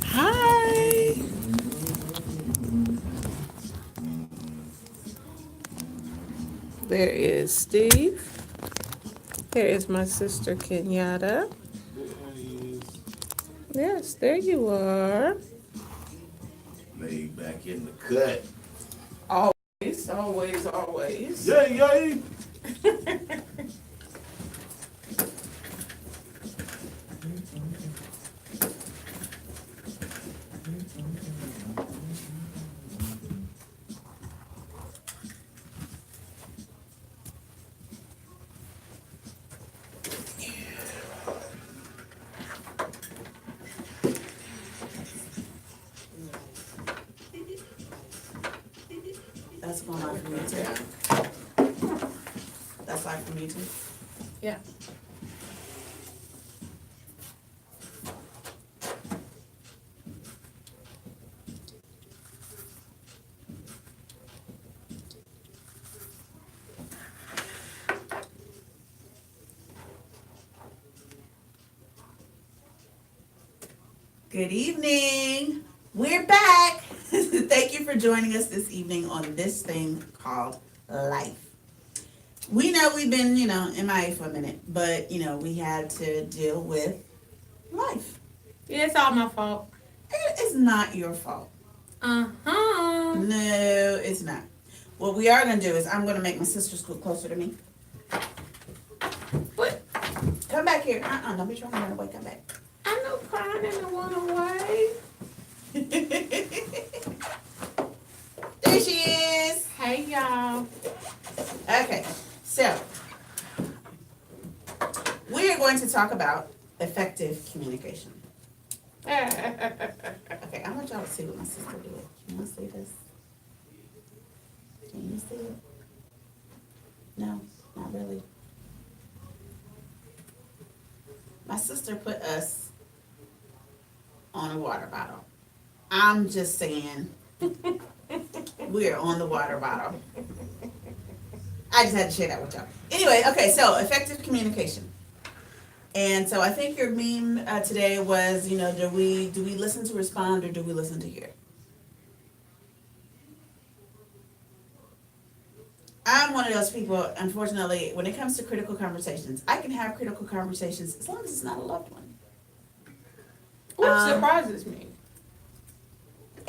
Hi. There is Steve. There is my sister Kenyatta. Yes, there you are. Laid back in the cut. Always, always, always. Yay, yay! That's one line for me too. That's like for me too. Yeah. Good evening. We're back. Thank you for joining us this evening on this thing called life. We know we've been, MIA for a minute, but we had to deal with life. Yeah, it's all my fault. It's not your fault. Uh-huh. No, it's not. What we are gonna do is I'm gonna make my sister scoot closer to me. What? Come back here. Don't be trying to run away. Come back. I know crying in the one away. There she is. Hey, y'all. Okay, so we are going to talk about effective communication. Okay, I want y'all to see what my sister did. Can you see this? Can you see it? No, not really. My sister put us on a water bottle. I'm just saying, we're on the water bottle. I just had to share that with y'all. Anyway, okay, so effective communication. And so I think your meme today was, do we listen to respond or do we listen to hear? I'm one of those people, unfortunately, when it comes to critical conversations, I can have critical conversations as long as it's not a loved one. What surprises me?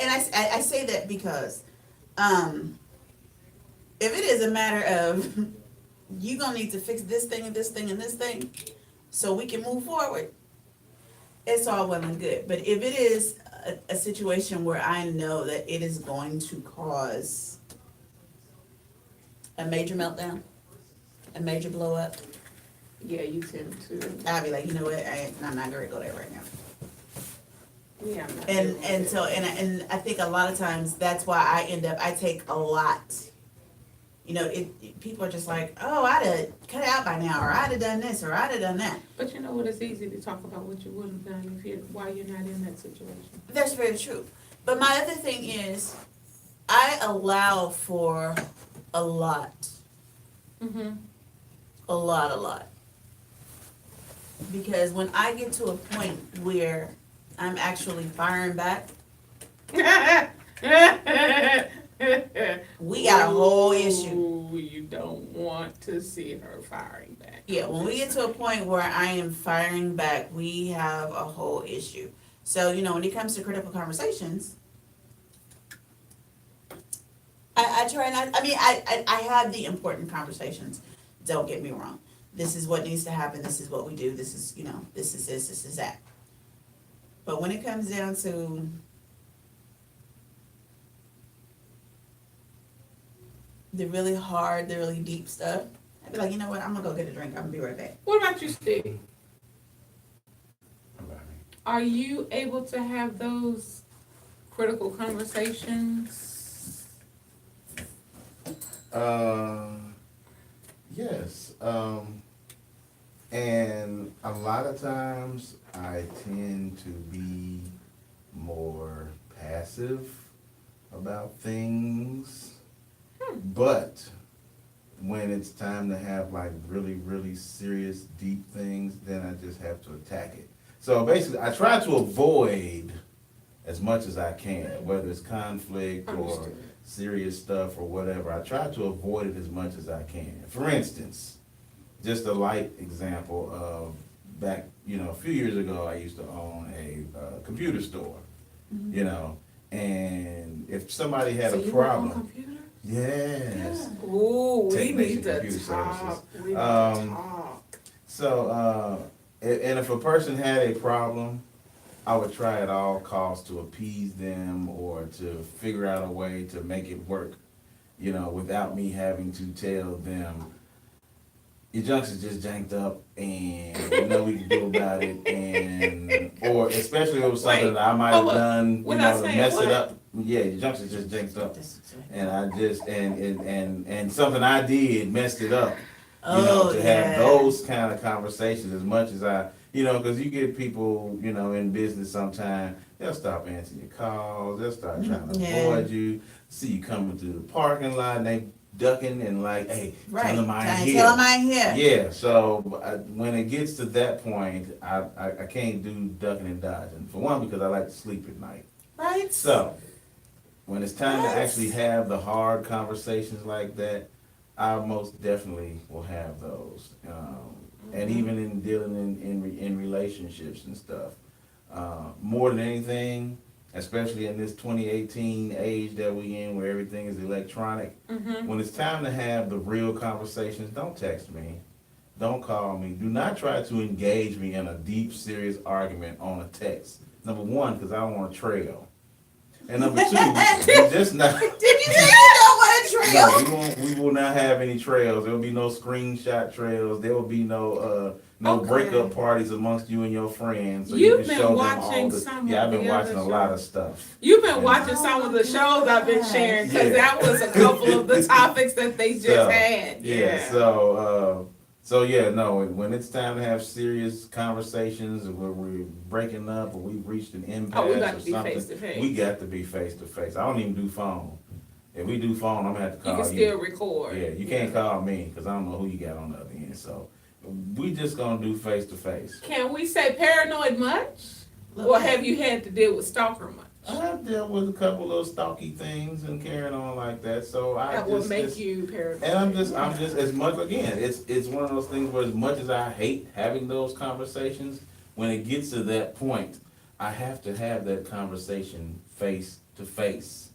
And I say that because if it is a matter of you gonna need to fix this thing and this thing and this thing so we can move forward, it's all well and good. But if it is a situation where I know that it is going to cause a major meltdown, a major blow up, Yeah, you tend to. I'll be like, you know what, I'm not gonna go there right now. Yeah, I'm not And doing and it. so and I think a lot of times that's why I take a lot. People are just like, oh, I'd have cut it out by now, or I'd have done this, or I'd have done that. But you know what? It's easy to talk about what you would have done if while you're not in that situation. That's very true. But my other thing is, I allow for a lot, Mm-hmm. a lot. Because when I get to a point where I'm actually firing back, we got a whole issue. Ooh, you don't want to see her firing back. Yeah, when we get to a point where I am firing back, we have a whole issue. So, when it comes to critical conversations, I try not, I have the important conversations. Don't get me wrong. This is what needs to happen. This is what we do. This is, this is this is that. But when it comes down to the really hard, the really deep stuff, I'd be like, you know what? I'm going to go get a drink. I'm going to be right back. What about you, Steve? Are you able to have those critical conversations? Yes. And a lot of times I tend to be more passive about things. But when it's time to have like really, really serious, deep things, then I just have to attack it. So basically, I try to avoid as much as I can, whether it's conflict or Understood. serious stuff or whatever. I try to avoid it as much as I can. For instance, just a light example of back, a few years ago, I used to own a computer store, and if somebody had So a you work on problem, computer? yes. Ooh, we Technician need to Computer talk. Services. We need to Um, talk. So, and if a person had a problem, I would try at all costs to appease them or to figure out a way to make it work, without me having to tell them, your junction's just janked up and we can do about it, and, or especially if it was something Wait, that I might have hold up. done, What I to say, mess what? it up. Yeah, your junction's just janked up. And I just, and something I did messed it up. To have those kind of conversations as much as because you get people, in business sometimes, they'll stop answering your calls, they'll start trying to avoid you, see you coming through the parking lot, and they ducking and like, hey, tell them I ain't here. Tell them I ain't here. Yeah, so when it gets to that point, I can't do ducking and dodging. For one, because I like to sleep at night. Right? So, when it's time to Yes. actually have the hard conversations like that, I most definitely will have those. And even in dealing in relationships and stuff. More than anything, especially in this 2018 age that we in where everything is electronic, when it's time to have the real conversations, don't text me. Don't call me. Do not try to engage me in a deep, serious argument on a text. Number one, because I don't want a trail. And number two, we just not. Did you say you don't want a trail? No, we will not have any trails. There will be no screenshot trails. There will be no Okay. breakup parties amongst you and your friends. So You've you can been show them watching all some Yeah, I've of been the watching other a lot shows. of stuff. You've been Yeah. watching some of the shows I've been sharing, because Yeah. that was a couple of the topics that they just So, had. Yeah. So yeah, no. When it's time to have serious conversations, where we're breaking up or we've reached an impasse Oh, we got or to be something, face to face. we got to be face to face. I don't even do phone. If we do phone, I'm gonna have to You call can you. still record. Yeah, you can't call me because I don't know who you got on the other end. So we just gonna do face to face. Can we say paranoid much? Or have you had to deal with stalker much? I've dealt with a couple of stalky things and carrying on like that. So That would make you paranoid. And I'm just as much again. It's one of those things where as much as I hate having those conversations, when it gets to that point, I have to have that conversation face to face.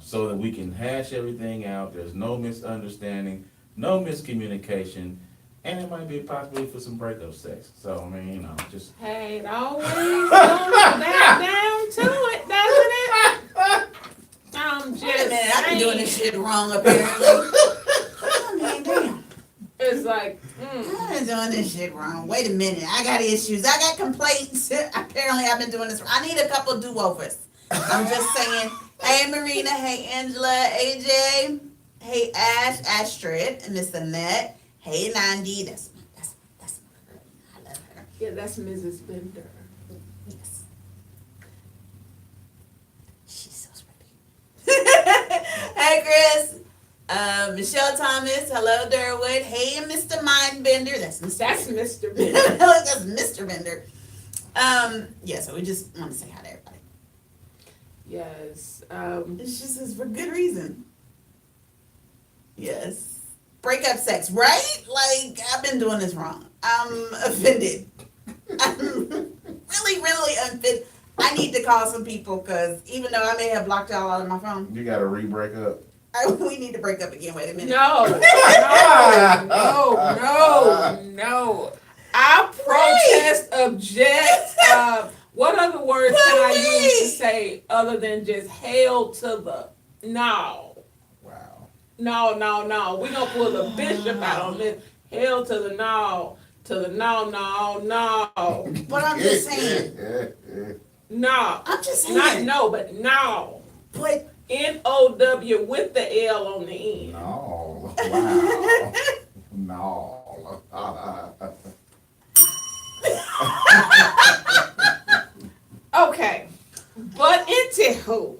So that we can hash everything out. There's no misunderstanding, no miscommunication, and it might be a possibility for some breakup sex. So I mean, just Hey, it always comes back down to it, doesn't it? I'm just Wait a minute, I've been doing this saying. shit wrong apparently. I mean, damn. It's like, I've been doing this shit wrong. Wait a minute, I got issues. I got complaints. Apparently I've been doing this wrong. I need a couple do-overs. I'm just saying, hey Marina, hey Angela, AJ, hey Ash, Astrid, and Miss Annette, hey Nandi, that's my girl. I love her. yeah, that's Mrs. Bender. Yes. She's so pretty. Hey Chris. Michelle Thomas, hello Durwood. Hey Mr. Mindbender. That's Mr. That's Bender. Mr. Bender. That's Mr. Bender. Yeah, so we just want to say hi to everybody. Yes. It's just is for good reason. Yes. Breakup sex, right? Like, I've been doing this wrong. I'm offended. I'm really, really offended. I need to call some people because even though I may have blocked y'all out of my phone, you gotta re-break up. we need to break up again. Wait a minute. No, no. I protest, object. What other words can I use to say other than just hell to the no? Wow. No. We gonna pull the bishop out on this. Hell to the no. No. But I'm just saying. No. I'm just saying. Not no, but no. But N-O-W with the L on the end. No. Wow. No. Okay, but anywho,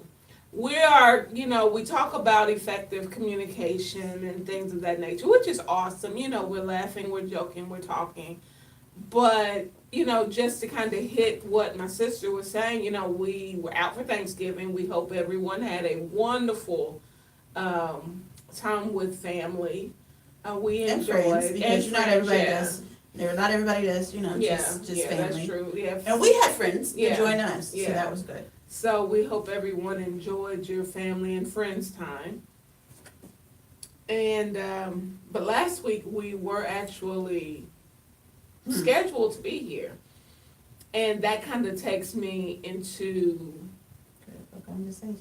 we are, we talk about effective communication and things of that nature, which is awesome. We're laughing, we're joking, we're talking. But, just to kind of hit what my sister was saying, we were out for Thanksgiving. We hope everyone had a wonderful time with family. We And enjoyed friends, because not everybody yeah. does. Not everybody does, Yeah, just yeah, family. that's true. Yeah. And we had friends Yeah, join us, so yeah. that was good. So we hope everyone enjoyed your family and friends time. And but last week we were actually scheduled to be here, and that kind of takes me into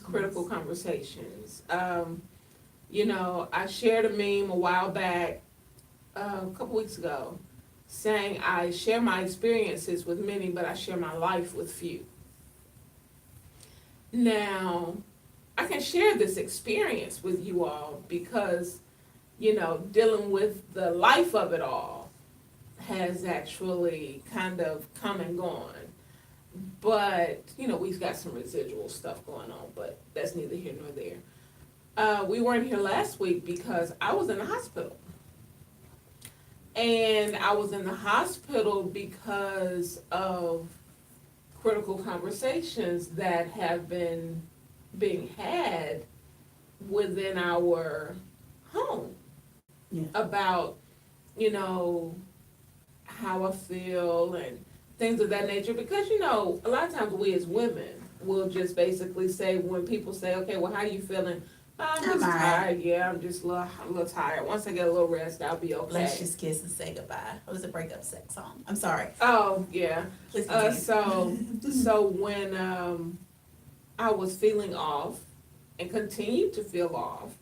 critical conversations. I shared a meme a while back, a couple weeks ago, saying I share my experiences with many, but I share my life with few. Now, I can share this experience with you all because, dealing with the life of it all has actually kind of come and gone. But, we've got some residual stuff going on, but that's neither here nor there. We weren't here last week because I was in the hospital. And I was in the hospital because of critical conversations that have been being had within our home. Yeah. About, how I feel and things of that nature. Because, a lot of times we as women will just basically say, when people say, okay, well, how are you feeling? I'm just all right. tired. Yeah, I'm just a little tired. Once I get a little rest, I'll be okay. Let's just kiss and say goodbye. It was a breakup sex song. I'm sorry. Oh, yeah. Please continue. So when I was feeling off and continued to feel off,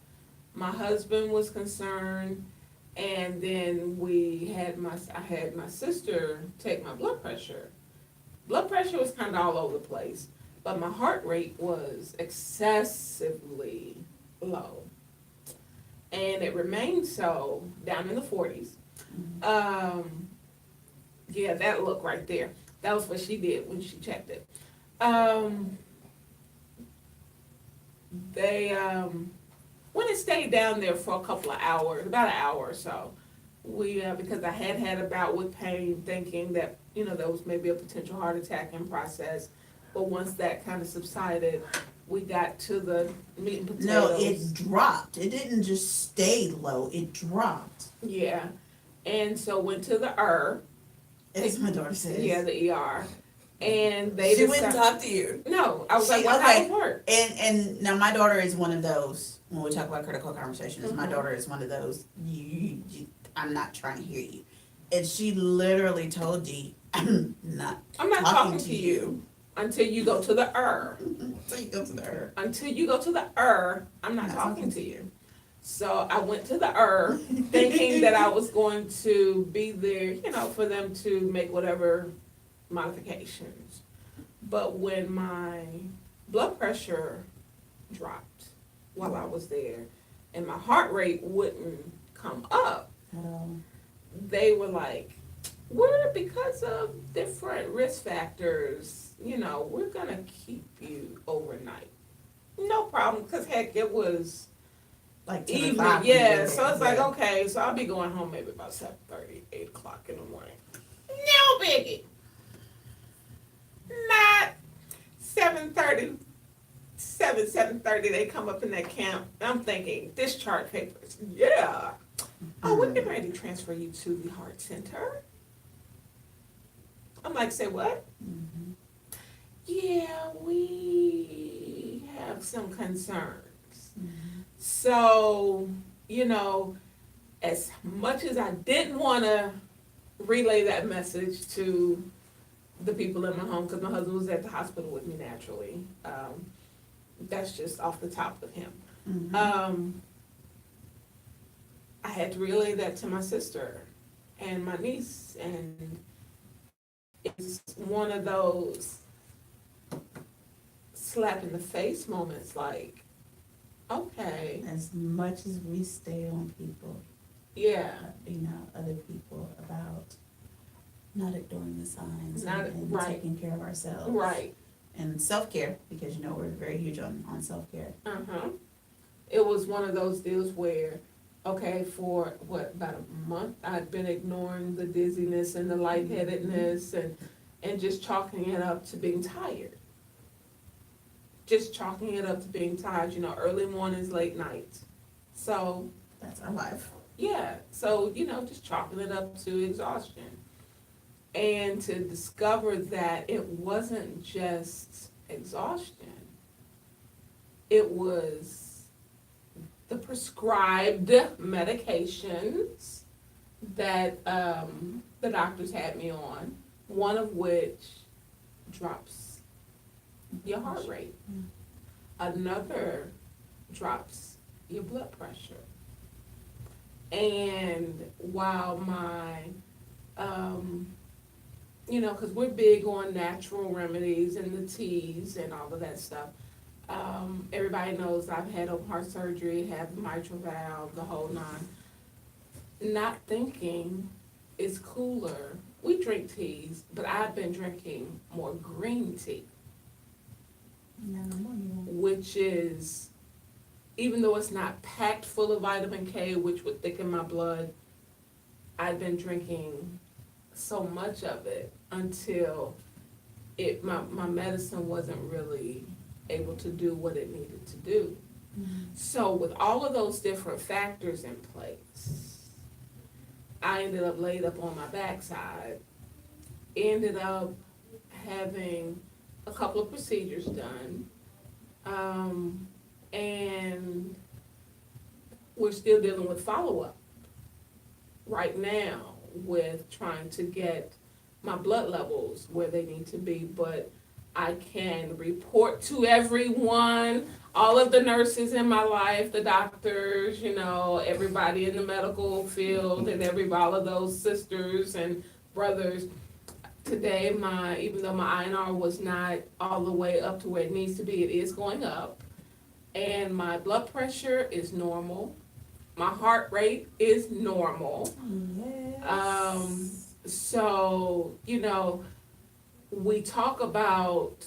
my husband was concerned, and then I had my sister take my blood pressure. Blood pressure was kind of all over the place, but my heart rate was excessively low, and it remained so down in the 40s. Yeah, that look right there. That was what she did when she checked it. When it stayed down there for a couple of hours, about an hour or so, because I had a bout with pain, thinking that, there was maybe a potential heart attack in process. But once that kind of subsided, we got to the meat and potatoes. No, it dropped. It didn't just stay low. It dropped. Yeah. And so went to the ER. As my daughter says. Yeah, the ER. And they She wouldn't talk to you. No, I was like, well, how does it work? And now my daughter is one of those, when we talk about critical conversations, my daughter is one of those, I'm not trying to hear you. And she literally told G, I'm not talking to you. Until you go to the ER. Until you go to the ER. Until you go to the ER, I'm not talking to you. So I went to the ER thinking that I was going to be there, for them to make whatever modifications. But when my blood pressure dropped while I was there and my heart rate wouldn't come up, they were like, well, because of different risk factors, we're going to keep you overnight. No problem, because heck, it was like evening. Yeah, so it's like, okay, so I'll be going home maybe about 7:30, 8 o'clock in the morning. No biggie. Not 7:30, 7:30, they come up in that camp. I'm thinking, discharge papers. Yeah. Oh, we're getting ready to transfer you to the heart center. I'm like, say what? Mm-hmm. Yeah, we have some concerns. Mm-hmm. So, as much as I didn't want to relay that message to the people in my home, because my husband was at the hospital with me naturally, that's just off the top of him. Mm-hmm. I had to relay that to my sister and my niece, and it's one of those slap in the face moments, like, okay. As much as we stay on people, Yeah. Other people about not ignoring the signs Not- and right. taking care of ourselves. Right. And self-care, because we're very huge on self-care. It was one of those deals where Okay, for about a month, I'd been ignoring the dizziness and the lightheadedness and just chalking it up to being tired. Just chalking it up to being tired, early mornings, late nights. So, That's our life. yeah, so, just chalking it up to exhaustion. And to discover that it wasn't just exhaustion, it was the prescribed medications that the doctors had me on, one of which drops your heart rate. Another drops your blood pressure. And while my, because we're big on natural remedies and the teas and all of that stuff. Everybody knows I've had open heart surgery, have the mitral valve, the whole nine. Not thinking it's cooler. We drink teas, but I've been drinking more green tea, which is, even though it's not packed full of vitamin K, which would thicken my blood, I've been drinking so much of it until my medicine wasn't really able to do what it needed to do. So with all of those different factors in place, I ended up laid up on my backside, ended up having a couple of procedures done, and we're still dealing with follow-up right now with trying to get my blood levels where they need to be, but I can report to everyone, all of the nurses in my life, the doctors, everybody in the medical field, and all of those sisters and brothers. Today, even though my INR was not all the way up to where it needs to be, it is going up. And my blood pressure is normal. My heart rate is normal. Yes. So, we talk about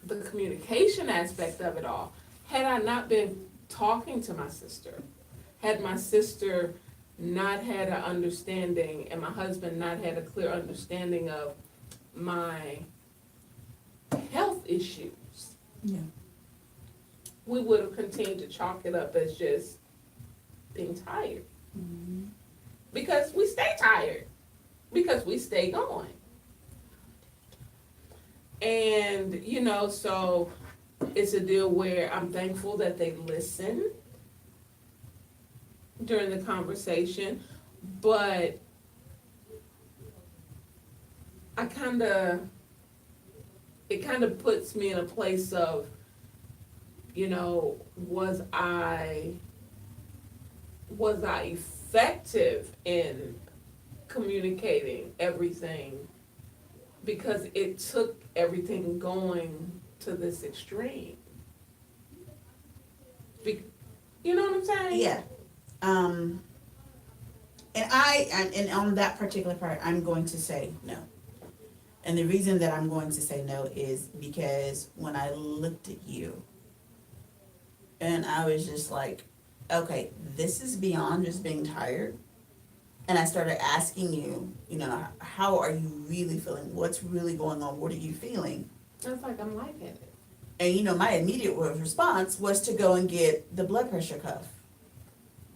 the communication aspect of it all. Had I not been talking to my sister, had my sister not had an understanding and my husband not had a clear understanding of my health issues, Yeah. we would have continued to chalk it up as just being tired. Because we stay tired. Because we stay going. And, so it's a deal where I'm thankful that they listened during the conversation, but it kind of puts me in a place of, was I effective in communicating everything? Because it took everything going to this extreme. You know what I'm saying? Yeah. And on that particular part, I'm going to say no. And the reason that I'm going to say no is because when I looked at you and I was just like, okay, this is beyond just being tired. And I started asking you, how are you really feeling? What's really going on? What are you feeling? I was like, I'm lightheaded. And my immediate response was to go and get the blood pressure cuff.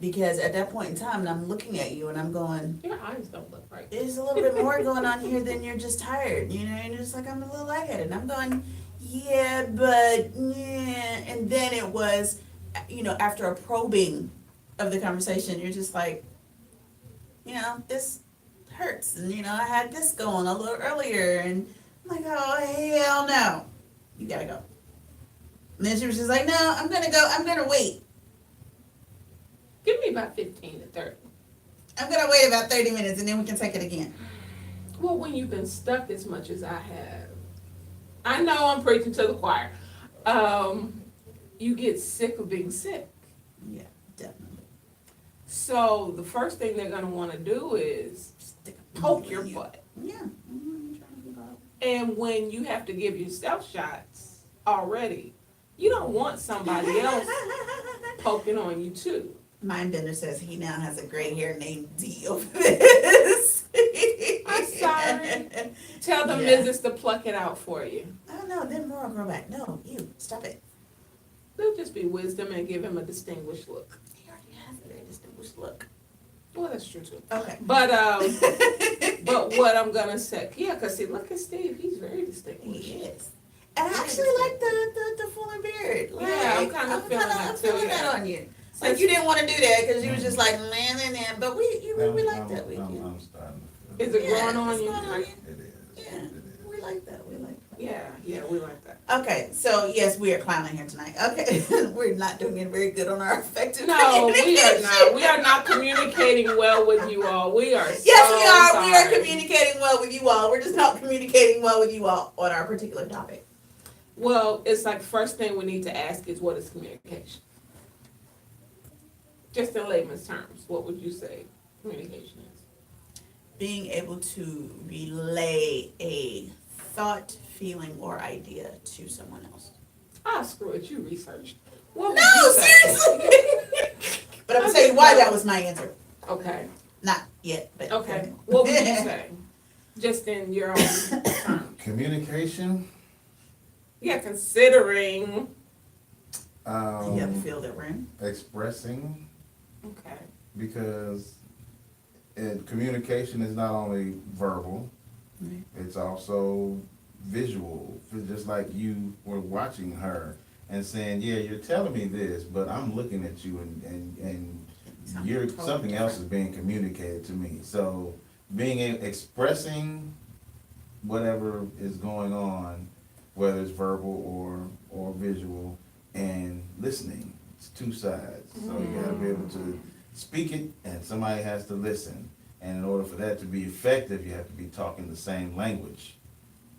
Because at that point in time, and I'm looking at you and I'm going, Your eyes don't look right. there's a little bit more going on here than you're just tired, and you're just like, I'm a little lightheaded. And I'm going, yeah, but, yeah. And then it was, after a probing of the conversation, you're just like, this hurts. And, I had this going a little earlier. And I'm like, oh, hell no. You gotta go. And then she was just like, no, I'm gonna go. I'm gonna wait. Give me about 15 to 30. I'm gonna wait about 30 minutes and then we can take it again. Well, when you've been stuck as much as I have, I know I'm preaching to the choir. You get sick of being sick. Yeah, definitely. So the first thing they're gonna wanna do is poke your butt. Yeah. I'm trying to keep up. And when you have to give yourself shots already, you don't want somebody else poking on you too. Mind Bender says he now has a gray hair named D over this. I'm sorry. Tell the Yeah. missus to pluck it out for you. Oh no, then more will grow back. No, you stop it. It'll just be wisdom and give him a distinguished look. He already has a very distinguished look. Well, that's true too. Okay. But but what I'm gonna say, yeah, cause see, look at Steve, he's very distinguished. He is. And I actually like the fuller beard. Like, Yeah, I'm kinda feeling that I'm too, feeling yeah. that on you. Like you didn't want to do that because you was just like man, but we like that with you. I'm starting to feel Is it Yeah, growing on it's you? growing on you. it is. Yeah, It is. we like that. We like that. Yeah, we like that. Okay, so yes, we are clowning here tonight. Okay, we're not doing it very good on our effective. No, we are communication. not. We are not communicating well with you all. We are Yes, we are. so We are sorry. communicating well with you all. We're just not communicating well with you all on our particular topic. Well, it's like first thing we need to ask is what is communication? Just in layman's terms, what would you say communication is? Being able to relay a thought, feeling, or idea to someone else. Ah, screw it, you researched. What would No, you say? seriously. But I'm gonna tell you why that was my answer. Okay, Not yet, but okay. What would you say? Just in your own terms. Communication. Yeah, considering. You have to Um, feel that room. expressing, Okay. because communication is not only verbal, Right. it's also visual. It's just like you were watching her and saying, yeah, you're telling me this, but I'm looking at you and you're, Totally something else is different. being communicated to me. So expressing whatever is going on, whether it's verbal or visual, and listening. It's two sides. So you gotta be able to speak it and somebody has to listen. And in order for that to be effective, you have to be talking the same language.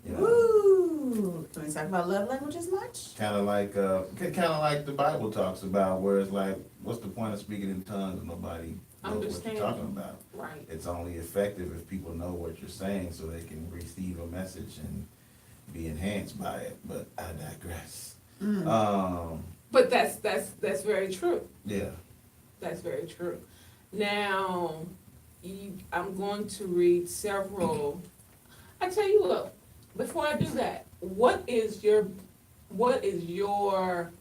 You know, Woo! Can we talk about love languages much? kind of like the Bible talks about, where it's like, what's the point of speaking in tongues if nobody knows what Understand. you're talking about? Right. It's only effective if people know what you're saying so they can receive a message and be enhanced by it. But I digress. But that's very true. Yeah. That's very true. Now, I'm going to read several. I tell you what. Before I do that, what is your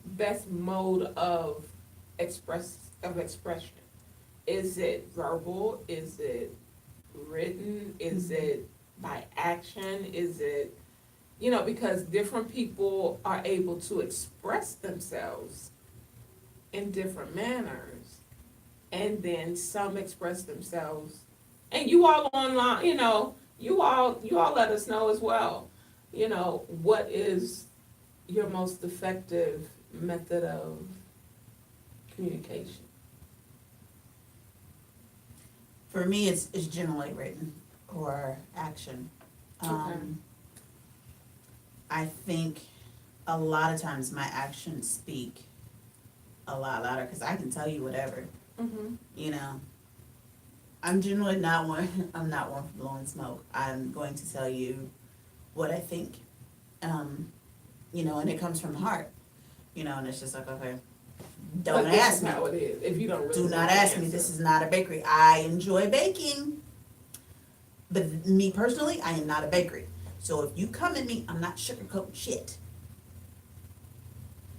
best mode of expression? Is it verbal? Is it written? Is it by action? Is it, because different people are able to express themselves in different manners, and then some express themselves, and you all online, you all let us know as well, what is your most effective method of communication? For me, it's generally written or action. Okay. I think a lot of times my actions speak a lot louder because I can tell you whatever. Mm-hmm. I'm generally not one. I'm not one for blowing smoke. I'm going to tell you what I think. And it comes from the heart. And it's just like, okay, don't But this ask is me. how it is. If you don't really Do know not the ask me. answer. This is not a bakery. I enjoy baking, but me personally, I am not a bakery. So if you come at me, I'm not sugarcoating shit.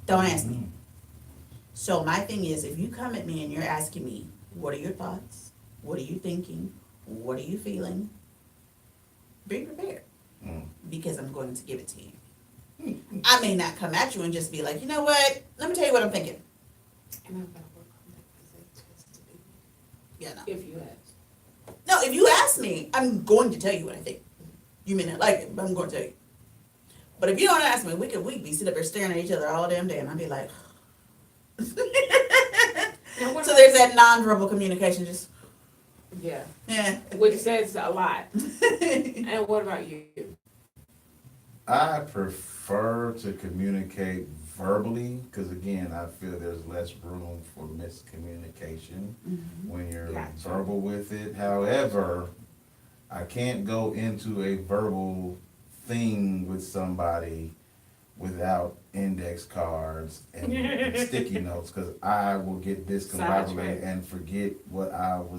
Don't ask me. So my thing is, if you come at me and you're asking me, what are your thoughts? What are you thinking? What are you feeling? Be prepared, because I'm going to give it to you. I may not come at you and just be like, you know what? Let me tell you what I'm thinking. And I've got to work on that because it tends to be, Yeah, no. if you ask. No, if you ask me, I'm going to tell you what I think. You may not like it, but I'm going to tell you. But if you don't ask me, we could be sitting up there staring at each other all damn day, and I'd be like. Now, what So there's that nonverbal communication, just Yeah, yeah. which says a lot. And what about you? I prefer to communicate verbally, because again, I feel there's less room for miscommunication when you're Gotcha. verbal with it. However, I can't go into a verbal thing with somebody without index cards and sticky notes, cause I will get discombobulated Sidetracked. and forget what I've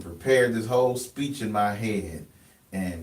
prepared this whole speech in my head.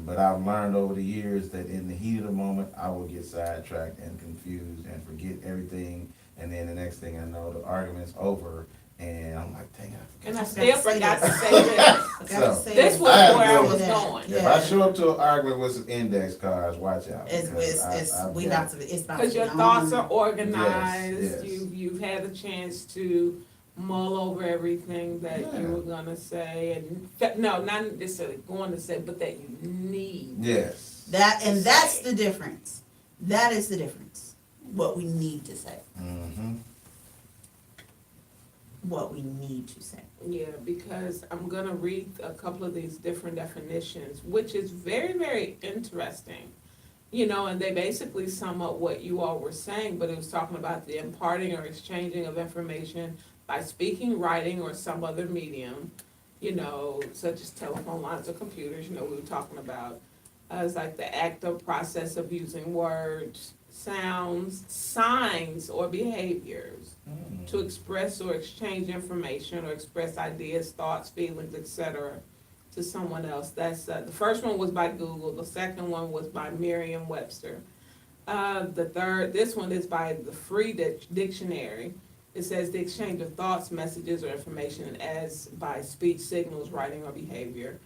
But I've learned over the years that in the heat of the moment, I will get sidetracked and confused and forget everything. And then the next thing I know, the argument's over, and I'm like, dang it, I forgot. And I Just still gotta say forgot to this. say this. I gotta So, say This it. was I where I agree. was Yeah. going. If I show up to an argument with some index cards, watch out. It's, because I've we got- about to, it's about to Because be your on. thoughts are organized, Yes, yes. you've had the chance to mull over everything that Yeah. you were gonna say, and, no, not necessarily going to say, but that you need. Yes. That's the difference. That is the difference. What we need to say. Mm-hmm. What we need to say. Yeah, because I'm gonna read a couple of these different definitions, which is very, very interesting. You know, and they basically sum up what you all were saying, but it was talking about the imparting or exchanging of information by speaking, writing, or some other medium, you know, such as telephone lines or computers, you know, we were talking about. It's like the act or process of using words, sounds, signs, or behaviors to express or exchange information or express ideas, thoughts, feelings, etc. to someone else. That's the first one was by Google. The second one was by Merriam-Webster. This one is by the Free Dictionary. It says the exchange of thoughts, messages, or information as by speech, signals, writing, or behavior.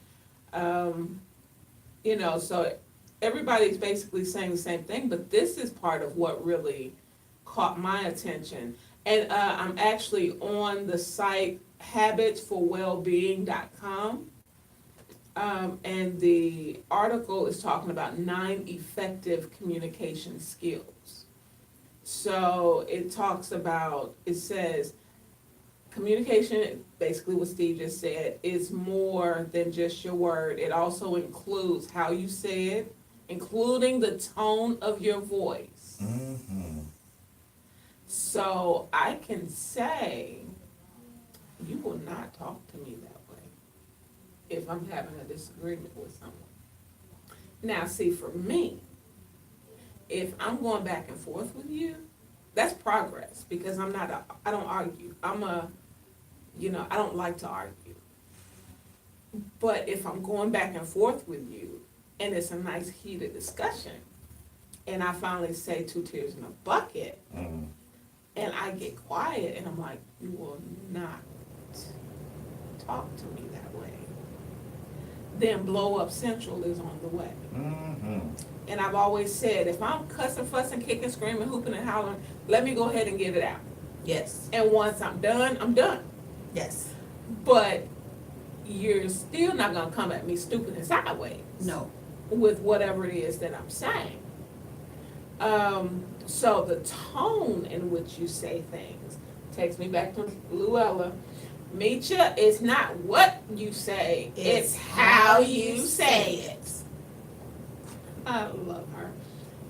You know, so everybody's basically saying the same thing, but this is part of what really caught my attention. And I'm actually on the site habitsforwellbeing.com. And the article is talking about 9 effective communication skills. So it talks about, it says, communication, basically what Steve just said, is more than just your word. It also includes how you say it, including the tone of your voice. Mm-hmm. So I can say, you will not talk to me that way if I'm having a disagreement with someone. Now, see, for me, if I'm going back and forth with you, that's progress, because I don't argue. I don't like to argue. But if I'm going back and forth with you, and it's a nice heated discussion, and I finally say 2 tears in a bucket, Mm-hmm. and I get quiet, and I'm like, you will not talk to me that way, then blow up central is on the way. Mm-hmm. And I've always said, if I'm cussing, fussing, kicking, screaming, hooping, and hollering, let me go ahead and get it out. Yes. And once I'm done, I'm done. Yes. But you're still not gonna come at me stupid and sideways No. with whatever it is that I'm saying. So the tone in which you say things takes me back to Luella. Mecha, it's not what you say, it's how you say it. I love her.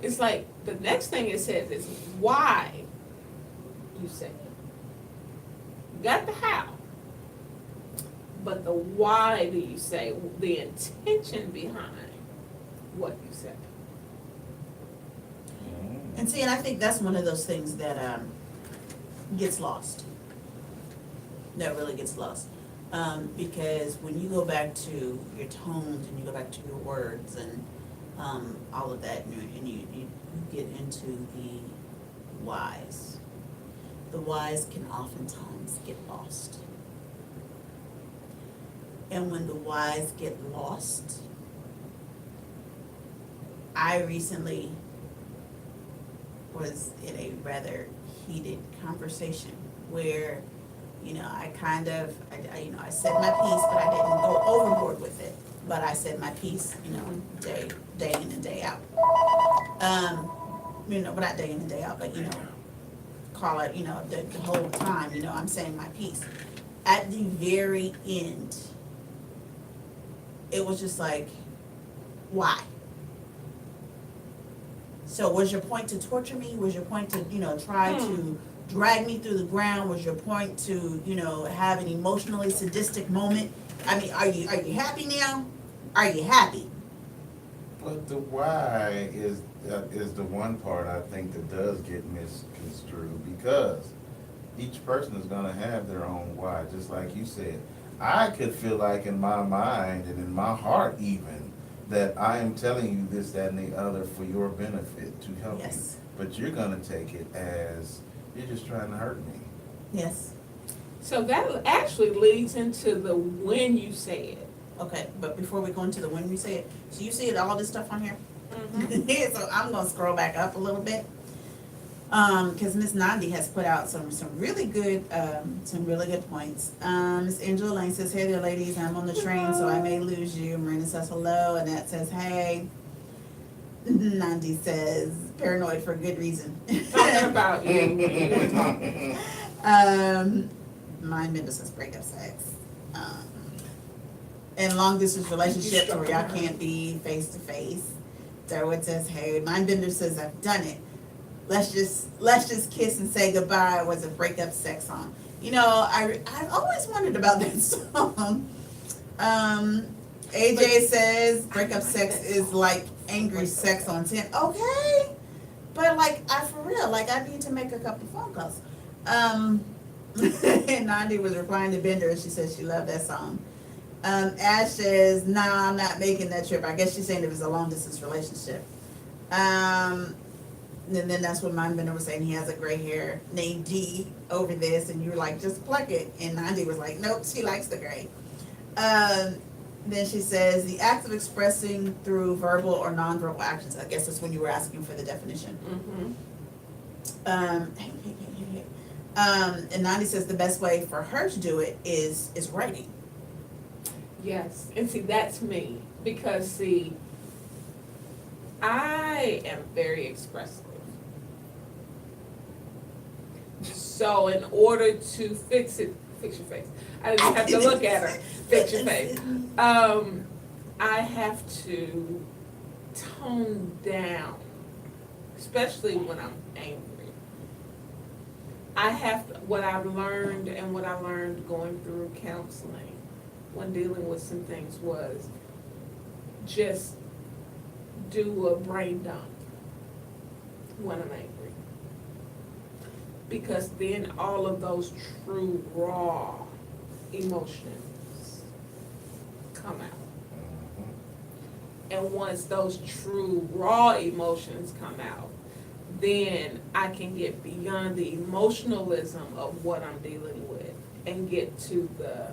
It's like the next thing it says is why you say it. You got the how, but the why do you say, the intention behind what you say. And see, and I think that's one of those things that gets lost. That really gets lost. Because when you go back to your tones and you go back to your words and all of that, and you get into the whys. The whys can oftentimes get lost. And when the whys get lost, I recently was in a rather heated conversation where, I said my piece, but I didn't go overboard with it. But I said my piece, day in and day out. But not day in and day out, but, call it, the whole time, I'm saying my piece. At the very end, it was just like, why? So was your point to torture me? Was your point to, try to drag me through the ground? Was your point to, have an emotionally sadistic moment? I mean, are you happy now? Are you happy? But the why is that is the one part I think that does get misconstrued, because each person is gonna have their own why, just like you said. I could feel like in my mind and in my heart even, that I am telling you this, that, and the other for your benefit, to help you. Yes. But you're gonna take it as, you're just trying to hurt me. Yes. So that actually leads into the when you say it. Okay, but before we go into the when we say it, so you see all this stuff on here? Mm-hmm. So I'm gonna scroll back up a little bit. Cause Miss Nandi has put out some really good points. Miss Angela Lane says, hey there ladies, I'm on the train, so I may lose you. Marina says hello, Annette says, hey. Nandi says, paranoid for good reason. Talking about you. Mine Bender says breakup sex. And long distance relationships where y'all can't be face to face. Darwood says, hey, Mine Bender says, I've done it. Let's just kiss and say goodbye was a breakup sex song. You know, I've always wondered about that song. AJ says breakup sex is like angry sex on 10. Okay. But like for real, like I need to make a couple phone calls. And Nandi was replying to Bender and she said she loved that song. Ash says, nah, I'm not making that trip. I guess she's saying it was a long distance relationship. And then that's what Mind Bender was saying. He has a gray hair named D over this, and you were like, just pluck it. And Nandi was like, nope, she likes the gray. Then she says, the act of expressing through verbal or nonverbal actions. I guess that's when you were asking for the definition. Mm-hmm. And Nandi says the best way for her to do it is writing. Yes, and see, that's me, because see, I am very expressive. So in order to fix your face. I didn't have to look at her, fix your face. I have to tone down, especially when I'm angry. What I've learned and what I learned going through counseling when dealing with some things was just do a brain dump when I'm angry. Because then all of those true raw emotions come out. And once those true raw emotions come out, then I can get beyond the emotionalism of what I'm dealing with and get to the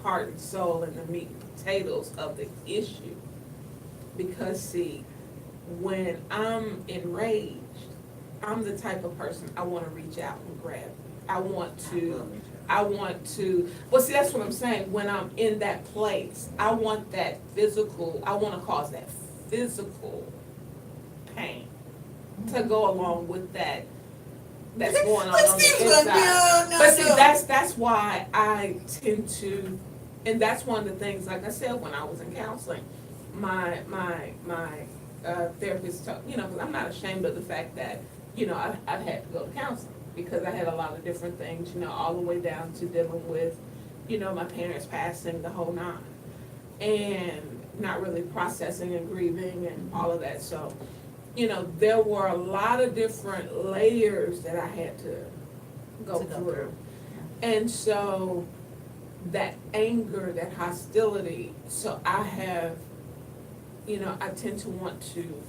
heart and soul and the meat and potatoes of the issue. Because see, when I'm enraged, I'm the type of person, I want to reach out and grab you. I want to, well see, that's what I'm saying. When I'm in that place, I want that physical, I want to cause that physical pain to go along with that's going on the inside. But see, that's why I tend to, and that's one of the things, like I said, when I was in counseling, my therapist told, because I'm not ashamed of the fact that, I've had to go to counseling, because I had a lot of different things, all the way down to dealing with, my parents passing, the whole nine, and not really processing and grieving and all of that. So, there were a lot of different layers that I had to go through. And so that anger, that hostility, so I have, I tend to want to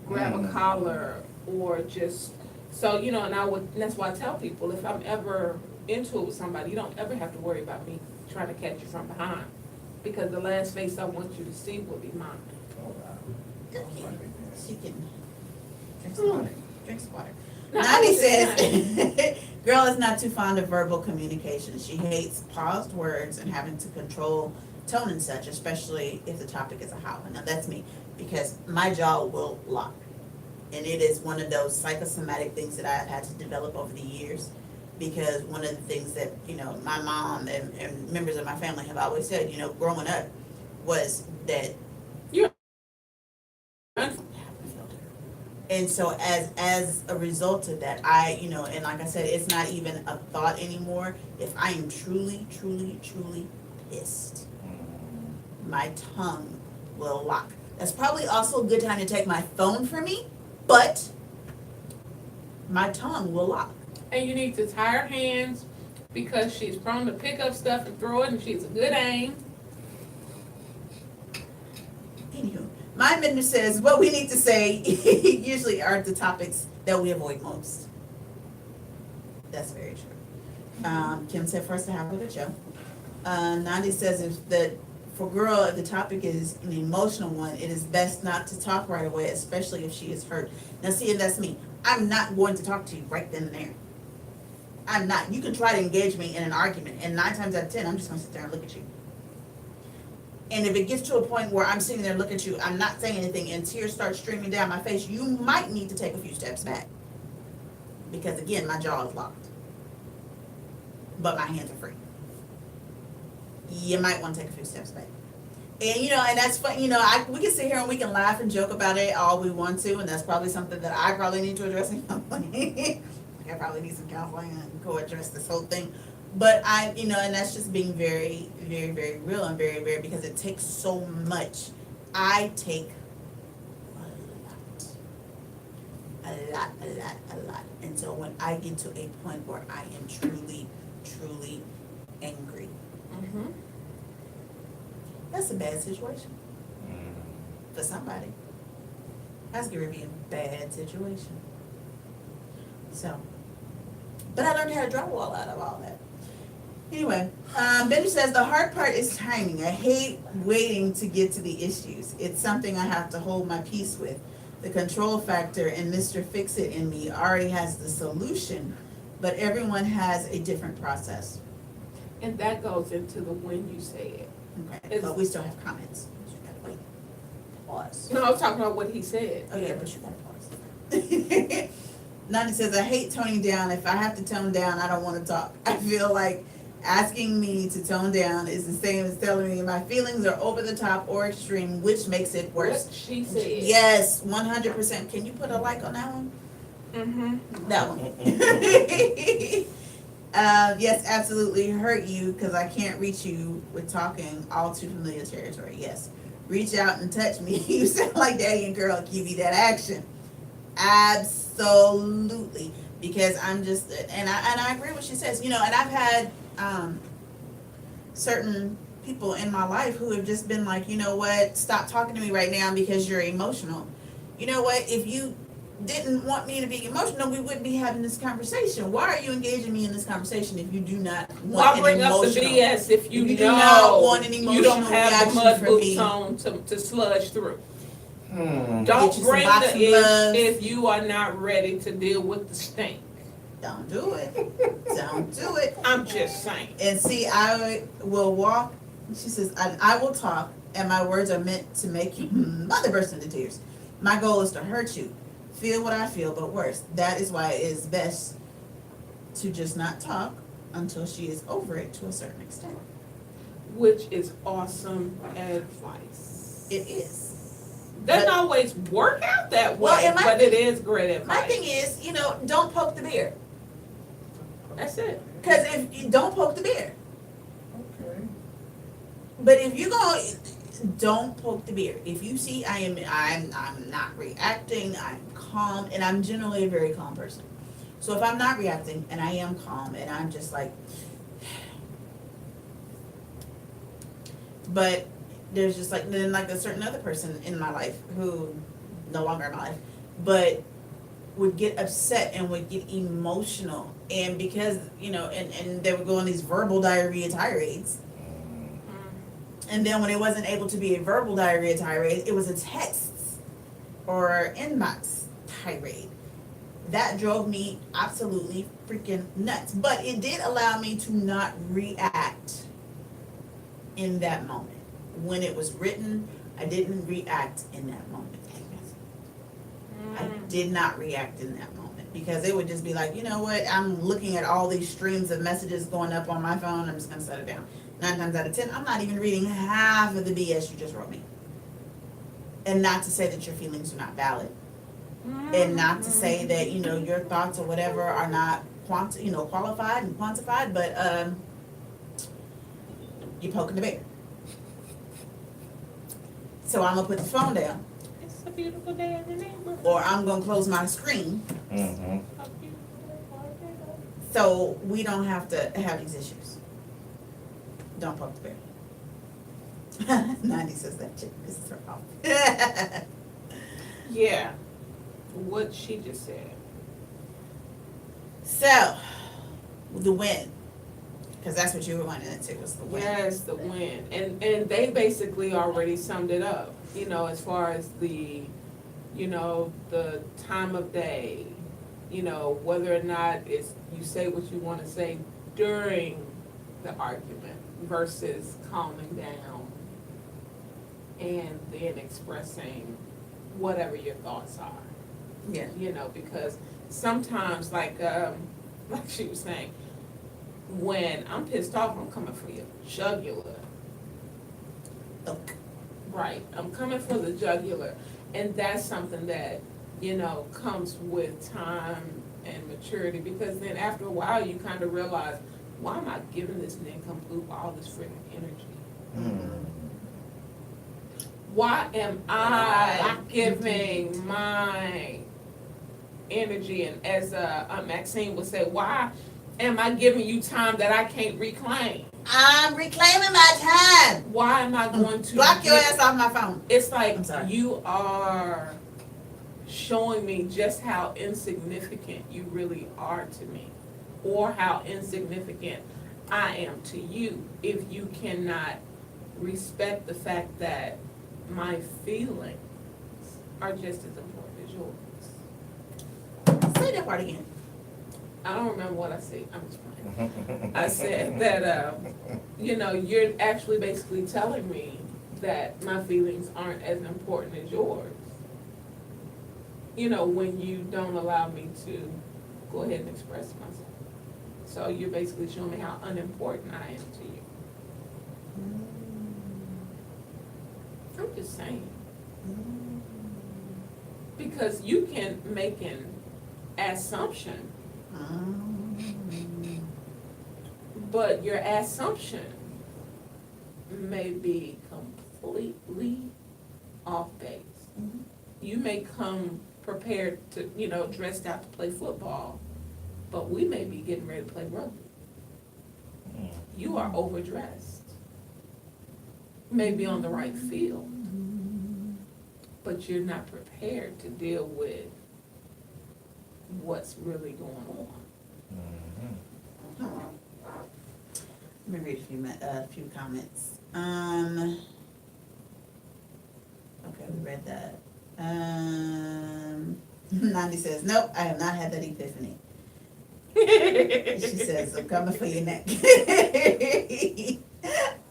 grab a collar or just, so, and that's why I tell people, if I'm ever into it with somebody, you don't ever have to worry about me trying to catch you from behind, because the last face I want you to see will be mine. She can drink some water. Drink some water. No, Nani says, girl is not too fond of verbal communication. She hates paused words and having to control tone and such, especially if the topic is a hot one. Now that's me, because my jaw will lock. And it is one of those psychosomatic things that I've had to develop over the years. Because one of the things that, my mom and members of my family have always said, growing up, was that and so as a result of that, I, and like I said, it's not even a thought anymore. If I am truly, truly, truly pissed, my tongue will lock. That's probably also a good time to take my phone from me, but my tongue will lock. And you need to tie her hands because she's prone to pick up stuff and throw it, and she's a good aim. Anywho, my amendment says what we need to say usually are the topics that we avoid most. That's very true. Kim said first to have with a Joe. Nandi says for girl, if the topic is an emotional one, it is best not to talk right away, especially if she is hurt. Now see, and that's me. I'm not going to talk to you right then and there. I'm not. You can try to engage me in an argument, and 9 times out of 10, I'm just gonna sit there and look at you. And if it gets to a point where I'm sitting there looking at you, I'm not saying anything, and tears start streaming down my face, you might need to take a few steps back. Because again, my jaw is locked. But my hands are free. You might want to take a few steps back. And and that's fun, we can sit here and we can laugh and joke about it all we want to, and that's probably something that I probably need to address in counseling. I probably need some counseling and go address this whole thing. But and that's just being very, very, very real and very, very, because it takes so much. I take a lot. And so when I get to a point where I am truly, truly angry, Mm-hmm. that's a bad situation for somebody. That's going to be a bad situation. So, but I learned how to draw a wall out of all that. Anyway, Benny says the hard part is timing. I hate waiting to get to the issues. It's something I have to hold my peace with. The control factor and Mr. Fix-It in me already has the solution, but everyone has a different process. And that goes into the when you say it. Okay, but we still have comments. You gotta wait. Pause. No, I was talking about what he said. Oh yeah, but you gotta pause. Nani says, I hate toning down. If I have to tone down, I don't want to talk. I feel like asking me to tone down is the same as telling me my feelings are over the top or extreme, which makes it worse. What she said. Yes, 100%. Can you put a like on that one? Mm-hmm. That one. Yes, absolutely hurt you because I can't reach you with talking all too familiar territory. Yes. Reach out and touch me. You sound like Daddy and Girl. Give me that action. Absolutely. Because I'm just, and I agree with what she says, and I've had certain people in my life who have just been like, you know what, stop talking to me right now because you're emotional. You know what, if you didn't want me to be emotional, we wouldn't be having this conversation. Why are you engaging me in this conversation if you do not want Why an bring up the emotional? BS if you do know not want an emotional you don't have the reaction mud from boots me. on to sludge through? Hmm. Get Don't you some bring the boxing gloves. if you are not ready to deal with the stink. Don't do it. Don't do it. I'm just saying. And see, I will walk, she says, I will talk, and my words are meant to make you mother burst into tears. My goal is to hurt you. Feel what I feel, but worse. That is why it is best to just not talk until she is over it to a certain extent. Which is awesome advice. It is. Doesn't But- always work out that way, Well, and my but it is great advice. My thing is, don't poke the bear. That's it. Because if you don't poke the bear. Okay. But if you're going, don't poke the bear. If you see I'm not reacting, I'm calm, and I'm generally a very calm person. So if I'm not reacting and I am calm and I'm just like, but there's just like, then like a certain other person in my life who, no longer in my life, but would get upset and would get emotional. And because, and they would go on these verbal diarrhea tirades. And then when it wasn't able to be a verbal diarrhea tirade, it was a text or inbox tirade. That drove me absolutely freaking nuts. But it did allow me to not react in that moment. When it was written, I didn't react in that moment. I did not react in that moment because it would just be like, you know what, I'm looking at all these streams of messages going up on my phone, I'm just gonna set it down. 9 times out of 10, I'm not even reading half of the BS you just wrote me. And not to say that your feelings are not valid. And not to say that, your thoughts or whatever are not qualified and quantified, but you're poking the bear. So I'm gonna put the phone down, It's a beautiful day in the neighborhood. or I'm gonna close my screen, Mm-hmm. A beautiful day for a neighborhood. so we don't have to have these issues. Don't poke the bear. 90 says that chick pisses her off. Yeah, what she just said. So, the win, because that's what you were wanting into, was the win. Yes, the win, and they basically already summed it up, you know, as far as the, you know, the time of day, you know, whether or not it's, you say what you wanna say during the argument versus calming down and then expressing whatever your thoughts are. Yeah. You know, because sometimes, like she was saying, when I'm pissed off, I'm coming for your jugular. Okay. Right, I'm coming for the jugular, and that's something that, you know, comes with time and maturity, because then after a while, you kind of realize, why am I giving this nincompoop all this freaking energy? Mm-hmm. Why am I giving my energy, and as Maxine would say, why am I giving you time that I can't reclaim? I'm reclaiming my time. Why am I going to Block your give- ass off my phone. It's like I'm sorry. you are showing me just how insignificant you really are to me, or how insignificant I am to you, if you cannot respect the fact that my feelings are just as important as yours. Say that part again. I don't remember what I said. I'm just playing. I said that, you know, you're actually basically telling me that my feelings aren't as important as yours. You know, when you don't allow me to go ahead and express myself. So you're basically showing me how unimportant I am to you. I'm just saying. Because you can make an assumption, but your assumption may be completely off base. You may come prepared to, you know, dressed out to play football, but we may be getting ready to play rugby. You are overdressed. Maybe on the right field, but you're not prepared to deal with what's really going on. Let me read a few comments. Okay, we read that. 90 says, nope, I have not had that epiphany. She says, I'm coming for your neck.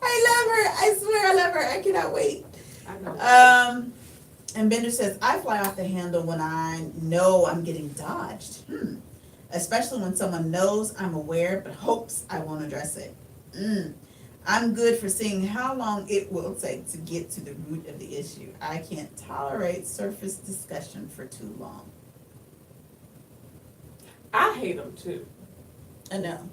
I love her. I swear I love her. I cannot wait. I know. And Bender says, I fly off the handle when I know I'm getting dodged. Especially when someone knows I'm aware but hopes I won't address it. I'm good for seeing how long it will take to get to the root of the issue. I can't tolerate surface discussion for too long. I hate them too. I know.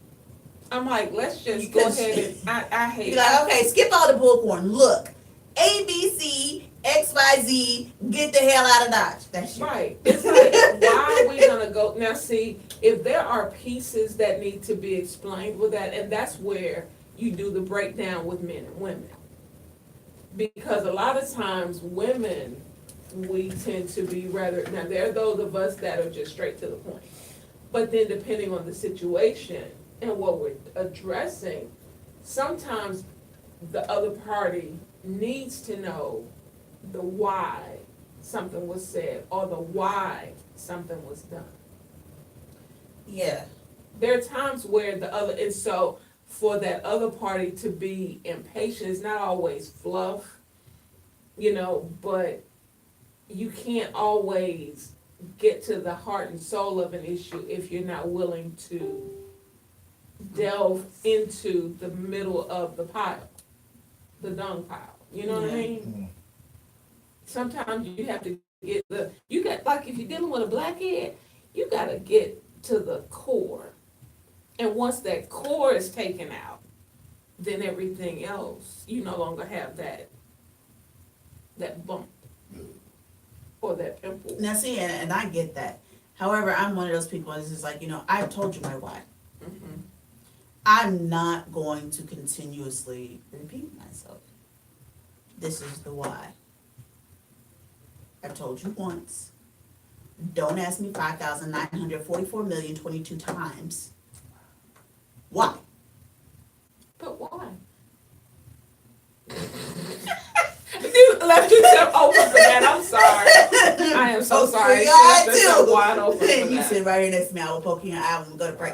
I'm like, let's just go Because ahead and, I hate You're like, okay, skip all the bullcorn. Look, A, B, C, X, Y, Z, get the hell out of Dodge. That's you. Right. It's like, why are we gonna go, now see, if there are pieces that need to be explained with that, and that's where you do the breakdown with men and women. Because a lot of times, women, we tend to be rather, now there are those of us that are just straight to the point. But then depending on the situation and what we're addressing, sometimes the other party needs to know the why something was said or the why something was done. Yeah. There are times where the other, and so for that other party to be impatient is not always fluff, you know, but you can't always get to the heart and soul of an issue if you're not willing to delve into the middle of the pile, the dung pile. You know what I mean? Sometimes you have to get you got, like if you're dealing with a blackhead, you gotta get to the core. And once that core is taken out, then everything else, you no longer have that that bump or that pimple. Now see, and I get that. However, I'm one of those people that's just like, I've told you my why. Mhm. I'm not going to continuously repeat myself. This is the why. I've told you once. Don't ask me 5,944,022 times. Why? But why? You left yourself open for that. I'm sorry. I am so sorry. You left yourself wide open for You that. sit right here next to me. I will poke you in the eye when we go to break.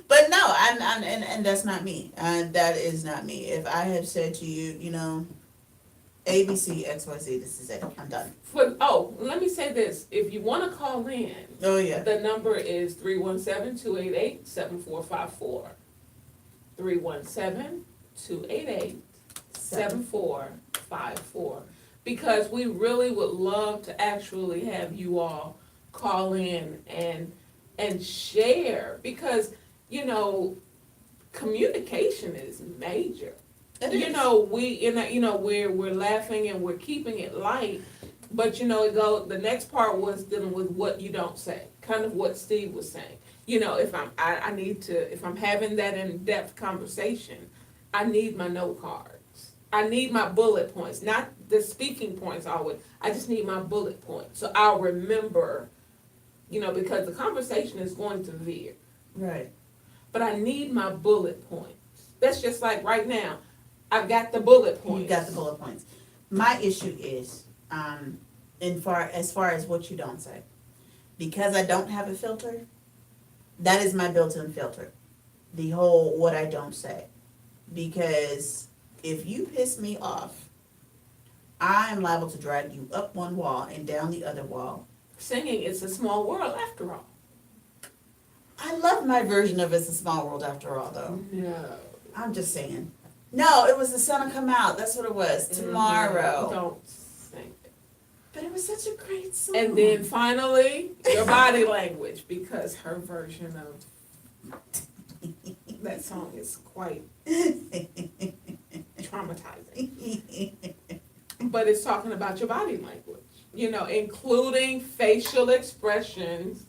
But no, and that's not me. That is not me. If I have said to you, ABC, XYZ, this is it. I'm done. Let me say this. If you want to call in, Oh, yeah. the number is 317-288-7454. 317-288-7454. Because we really would love to actually have you all call in and share. Because, communication is major. It is. We're laughing and we're keeping it light, but the next part was dealing with what you don't say, kind of what Steve was saying. If I'm having that in-depth conversation, I need my note cards. I need my bullet points, not the speaking points always. I just need my bullet points, so I'll remember, because the conversation is going to veer. Right. But I need my bullet points. That's just like right now. I've got the bullet points. You got the bullet points. My issue is, as far as what you don't say, because I don't have a filter. That is my built-in filter. The whole what I don't say, because if you piss me off, I am liable to drag you up one wall and down the other wall. Singing is a small world after all. I love my version of It's a Small World After All, though. No. I'm just saying. No, it was The Sun Will Come Out. That's what it was. Tomorrow. Don't sing it. But it was such a great song. And then finally, your body language, because her version of that song is quite traumatizing. But it's talking about your body language, including facial expressions,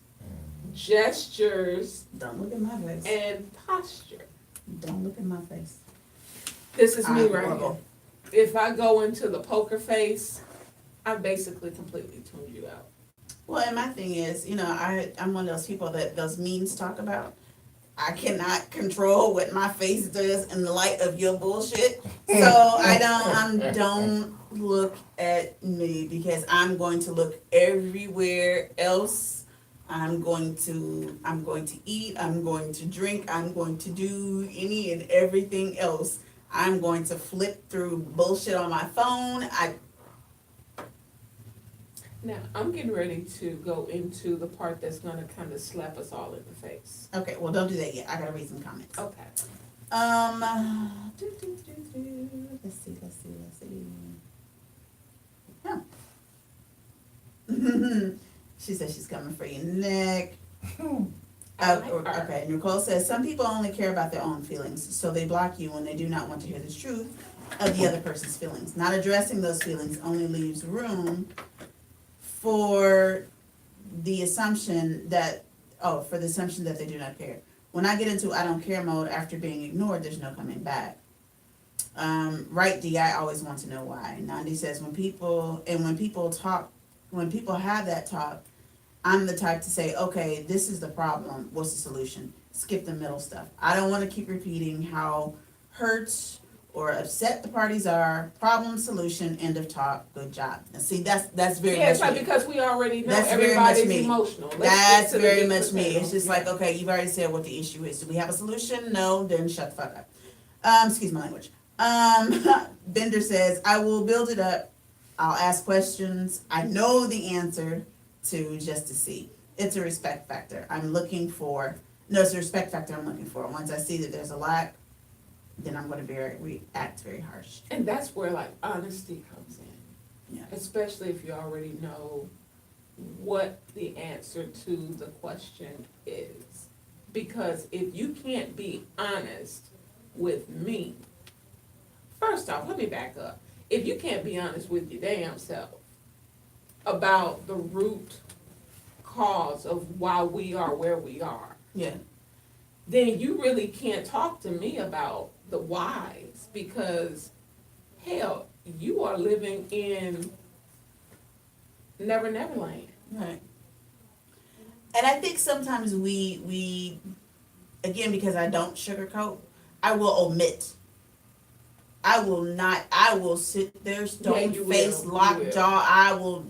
gestures, Don't look at my face. and posture. Don't look at my face. This is me I'm right horrible. here. If I go into the poker face, I basically completely tune you out. Well, and my thing is, I'm one of those people that those memes talk about. I cannot control what my face does in the light of your bullshit. So don't look at me, because I'm going to look everywhere else. I'm going to eat, I'm going to drink, I'm going to do any and everything else. I'm going to flip through bullshit on my phone. Now, I'm getting ready to go into the part that's gonna kind of slap us all in the face. Okay, well, don't do that yet. I gotta read some comments. Okay. Let's see. She says she's coming for you, Nick. I like her. Okay, Nicole says, some people only care about their own feelings, so they block you when they do not want to hear the truth of the other person's feelings. Not addressing those feelings only leaves room for the assumption that they do not care. When I get into I don't care mode after being ignored, there's no coming back. Right, D, I always want to know why. Nandi says, when people have that talk, I'm the type to say, okay, this is the problem, what's the solution? Skip the middle stuff. I don't want to keep repeating how hurt or upset the parties are. Problem, solution, end of talk, good job. Now see, that's very Yeah, much it's like me. because we already know That's very much everybody's me. emotional. Let's That's get to the very meat much and me. It's potatoes. just like, okay, you've already said what the issue is. Do we have a solution? No, then shut the fuck up. Excuse my language. Bender says, I will build it up. I'll ask questions. I know the answer to just to see. It's a respect factor. It's a respect factor I'm looking for. Once I see that there's a lack, then I'm going to react very harsh. And that's where like honesty comes in. Yeah. Especially if you already know what the answer to the question is. Because if you can't be honest with me, first off, let me back up. If you can't be honest with your damn self about the root cause of why we are where we are, Yeah. then you really can't talk to me about the whys, because hell, you are living in Never Never Land. Right. And I think sometimes we again, because I don't sugarcoat, I will omit. I will not. I will sit there, stone you face, will. You lock will. jaw. I will,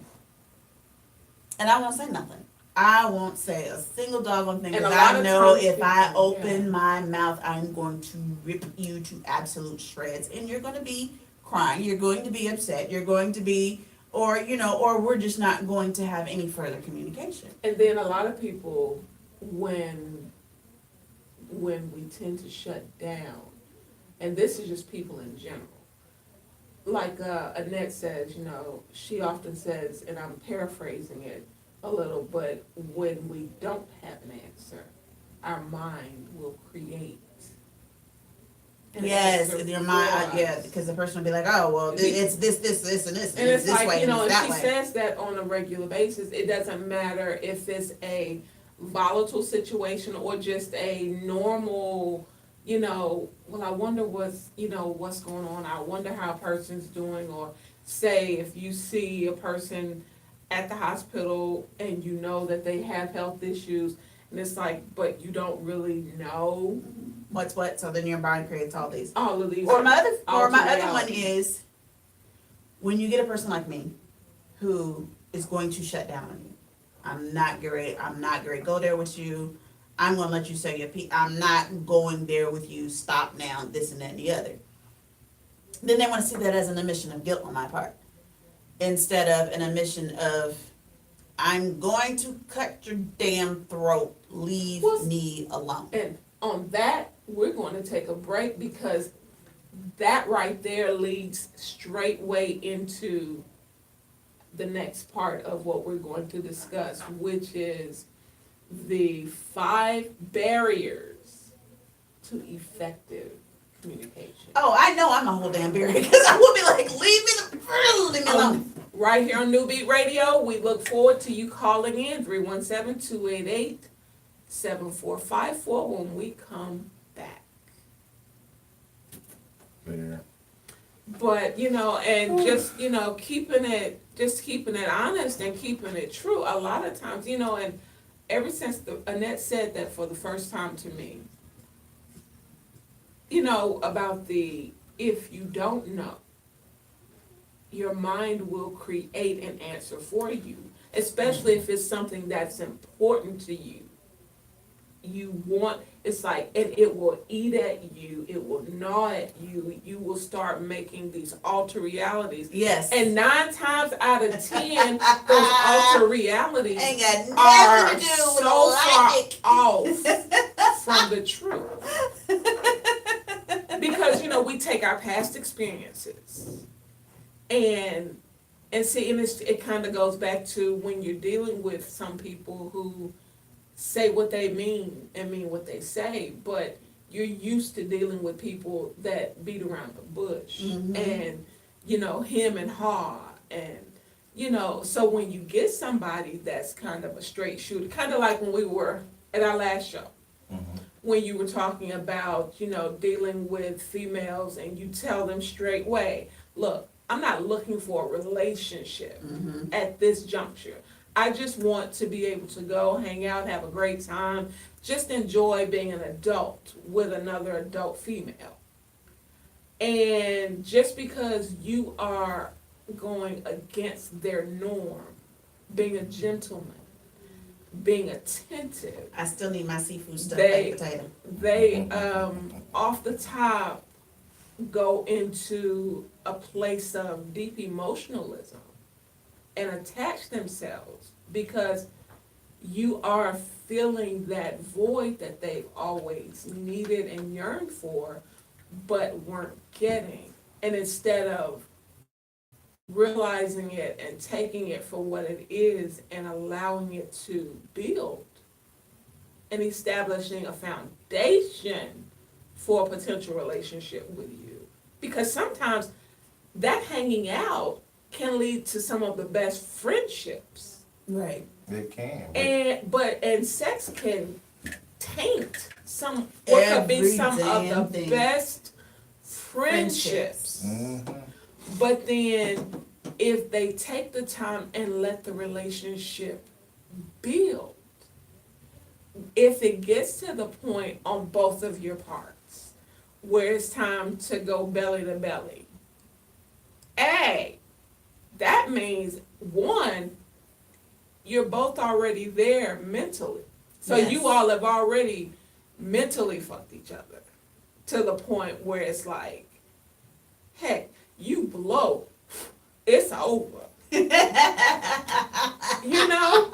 and I won't say nothing. I won't say a single doggone thing, And a because lot I of know times if I people- open yeah. my mouth, I'm going to rip you to absolute shreds, and you're going to be crying. You're going to be upset. You're going to be, or or we're just not going to have any further communication. And then a lot of people, when we tend to shut down, and this is just people in general, like Annette says, she often says, and I'm paraphrasing it a little, but when we don't have an answer, our mind will create an Yes, answer your for mind, yeah, us. because the person will be like, oh, well, it's this, and this, And it's this like, way, and it's and that she way. says that on a regular basis. It doesn't matter if it's a volatile situation or just a normal, well, I wonder what's going on. I wonder how a person's doing. Or say if you see a person at the hospital and you know that they have health issues, and it's like, but you don't really know What's what? So then your mind creates all these. all of these. Or my other one realities. is when you get a person like me who is going to shut down on you. I'm not great. Go there with you. I'm gonna let you say your piece. I'm not going there with you. Stop now. This and that and the other. Then they want to see that as an admission of guilt on my part, instead of an admission of I'm going to cut your damn throat. Leave Well, me alone. And on that, we're going to take a break, because that right there leads straightway into the next part of what we're going to discuss, which is the 5 barriers to effective communication. Oh, I know I'm a whole damn berry because I will be like, leave me alone. Right here on New Beat Radio, we look forward to you calling in 317-288-7454 when we come back. Fair. But, and just, keeping it honest and keeping it true, a lot of times, and ever since Annette said that for the first time to me, about if you don't know, your mind will create an answer for you, especially if it's something that's important to you. It's like, and it will eat at you, it will gnaw at you, you will start making these alter realities. Yes. And 9 times out of 10, those alter realities Ain't got are nothing to do with so far logic. off from the truth. Because, we take our past experiences and see, and it kind of goes back to when you're dealing with some people who say what they mean and mean what they say, but you're used to dealing with people that beat around the bush and, him and haw, and, so when you get somebody that's kind of a straight shooter, kind of like when we were at our last show, when you were talking about, dealing with females and you tell them straight way, look, I'm not looking for a relationship at this juncture. I just want to be able to go hang out, have a great time, just enjoy being an adult with another adult female. And just because you are going against their norm, being a gentleman, being attentive, I still need my seafood stuffed They- baked potato. they off the top go into a place of deep emotionalism and attach themselves because you are filling that void that they've always needed and yearned for but weren't getting. And instead of realizing it and taking it for what it is and allowing it to build and establishing a foundation for a potential relationship with you, Because sometimes that hanging out can lead to some of the best friendships. Right. They can. And sex can taint some what could be Every some of damn the thing. best friendships. Mm-hmm. But then if they take the time and let the relationship build, if it gets to the point on both of your parts where it's time to go belly to belly, that means one, you're both already there mentally. So Yes. you all have already mentally fucked each other to the point where it's like, hey, you blow, it's over. You know?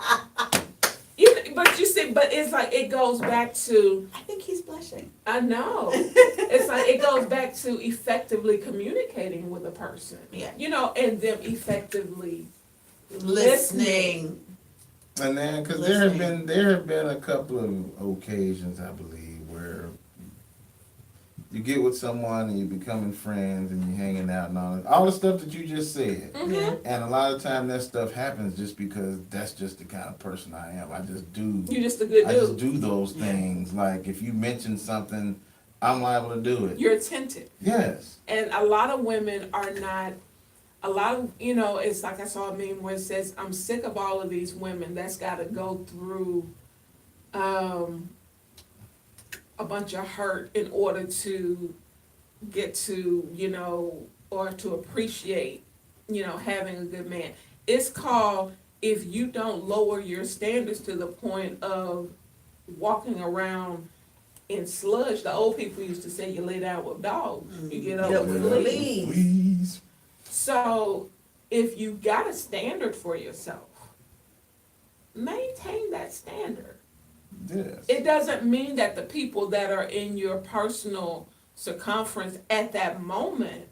But you see, but it's like, it goes back to, I think he's blushing. I know. It's like, it goes back to effectively communicating with a person. Yeah. You know, and them effectively Listening. And then, because Listening. there have been a couple of occasions, I believe, where you get with someone and you're becoming friends and you're hanging out and all the stuff that you just said. Yeah. And a lot of time that stuff happens just because that's just the kind of person I am. I just do. You're just a good I just dude. do those things. Like if you mention something, I'm liable to do it. You're attentive. Yes. And a lot of women are not, a lot of, you know, it's like I saw a meme where it says, I'm sick of all of these women that's gotta go through a bunch of hurt in order to get to, you know, or to appreciate, you know, having a good man. It's called, if you don't lower your standards to the point of walking around in sludge, the old people used to say you lay down with dogs, you get up Get with with fleas. fleas. Please. So if you got a standard for yourself, maintain that standard. Yes. It doesn't mean that the people that are in your personal circumference at that moment,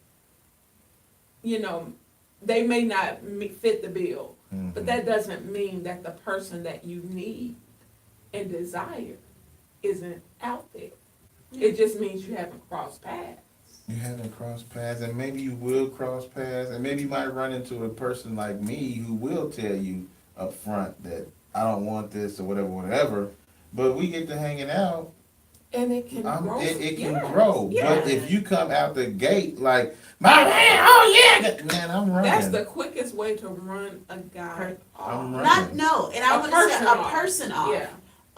you know, they may not fit the bill, but Mhm. that doesn't mean that the person that you need and desire isn't out there. It just means you haven't crossed paths. You haven't crossed paths, and maybe you will cross paths, and maybe you might run into a person like me who will tell you up front that I don't want this or whatever. But we get to hanging out, And it can grow. it can Yes, grow. yes. But if you come out the gate like, my man, oh yeah, man, I'm running. That's the quickest way to run a guy off. I'm running. Not no, and I A want to say person a off. person off. Yeah,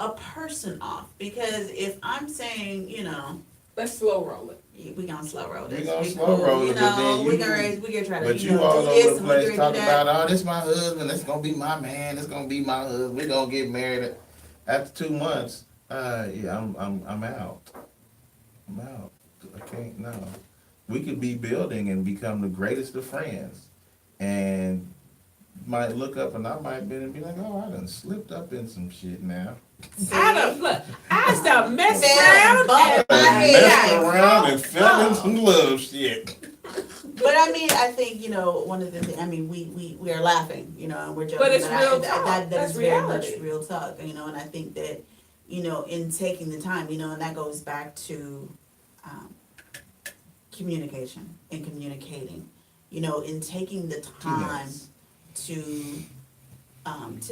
A person off, because if I'm saying, you know, let's slow roll it. we gonna slow roll We this. gonna We slow cool, roll you it, but then know, we you- gonna try to, But you you know, all do over this the and we place gonna talking do that. about, oh, this my husband, this gonna be my man, this gonna be my husband, we gonna get married after 2 months. Yeah, I'm out. I'm out. I can't, no. We could be building and become the greatest of friends, and might look up and I might be like, oh, I done slipped up in some shit now. I done, look, I start messing Fell around. bumped my I head. messed around and fell in some love shit. But I mean, I think, you know, one of the things, I mean, we are laughing, you know, and we're joking. But it's I- real that- talk. that That's is very much reality. real talk, you know, and I think that, you know, in taking the time, you know, and that goes back to, communication and communicating, you know, in taking the time to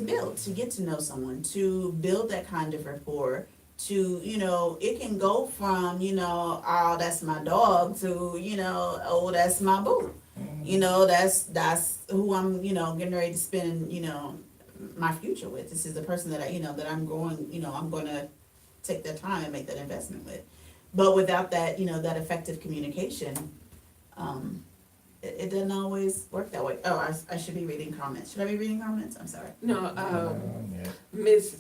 build, to get to know someone, to build that kind of rapport, to, you know, it can go from, you know, oh, that's my dog, to, you know, oh, that's my boo. You know, that's who I'm, you know, getting ready to spend, you know, my future with. This is the person that I, you know, that I'm going, you know, I'm gonna take that time and make that investment with. But without that, you know, that effective communication, it doesn't always work that way. Oh, I should be reading comments. Should I be reading comments? I'm sorry. No, Yeah. Mrs.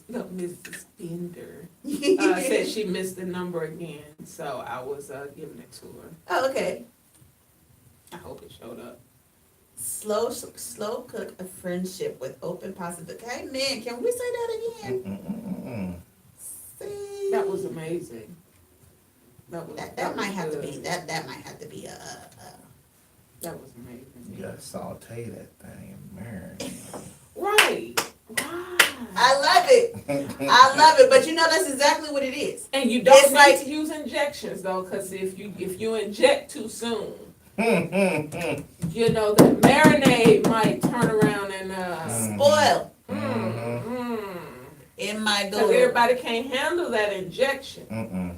Bender said she missed the number again, so I was giving it to her. Oh, okay. I hope it showed up. Slow cook a friendship with open possibility. Hey man, can we say that again? See? That was amazing. That That might was have to good. be that might have to be a That was amazing. You gotta saute that thing and marinate. Right. Right. I love it. I love it. But you know that's exactly what it is. And you don't It's need like- to use injections though, because if you inject too soon, You know, that marinade might turn around and, Spoil. mm. It might Cause go. everybody can't handle that injection. Mm-mm.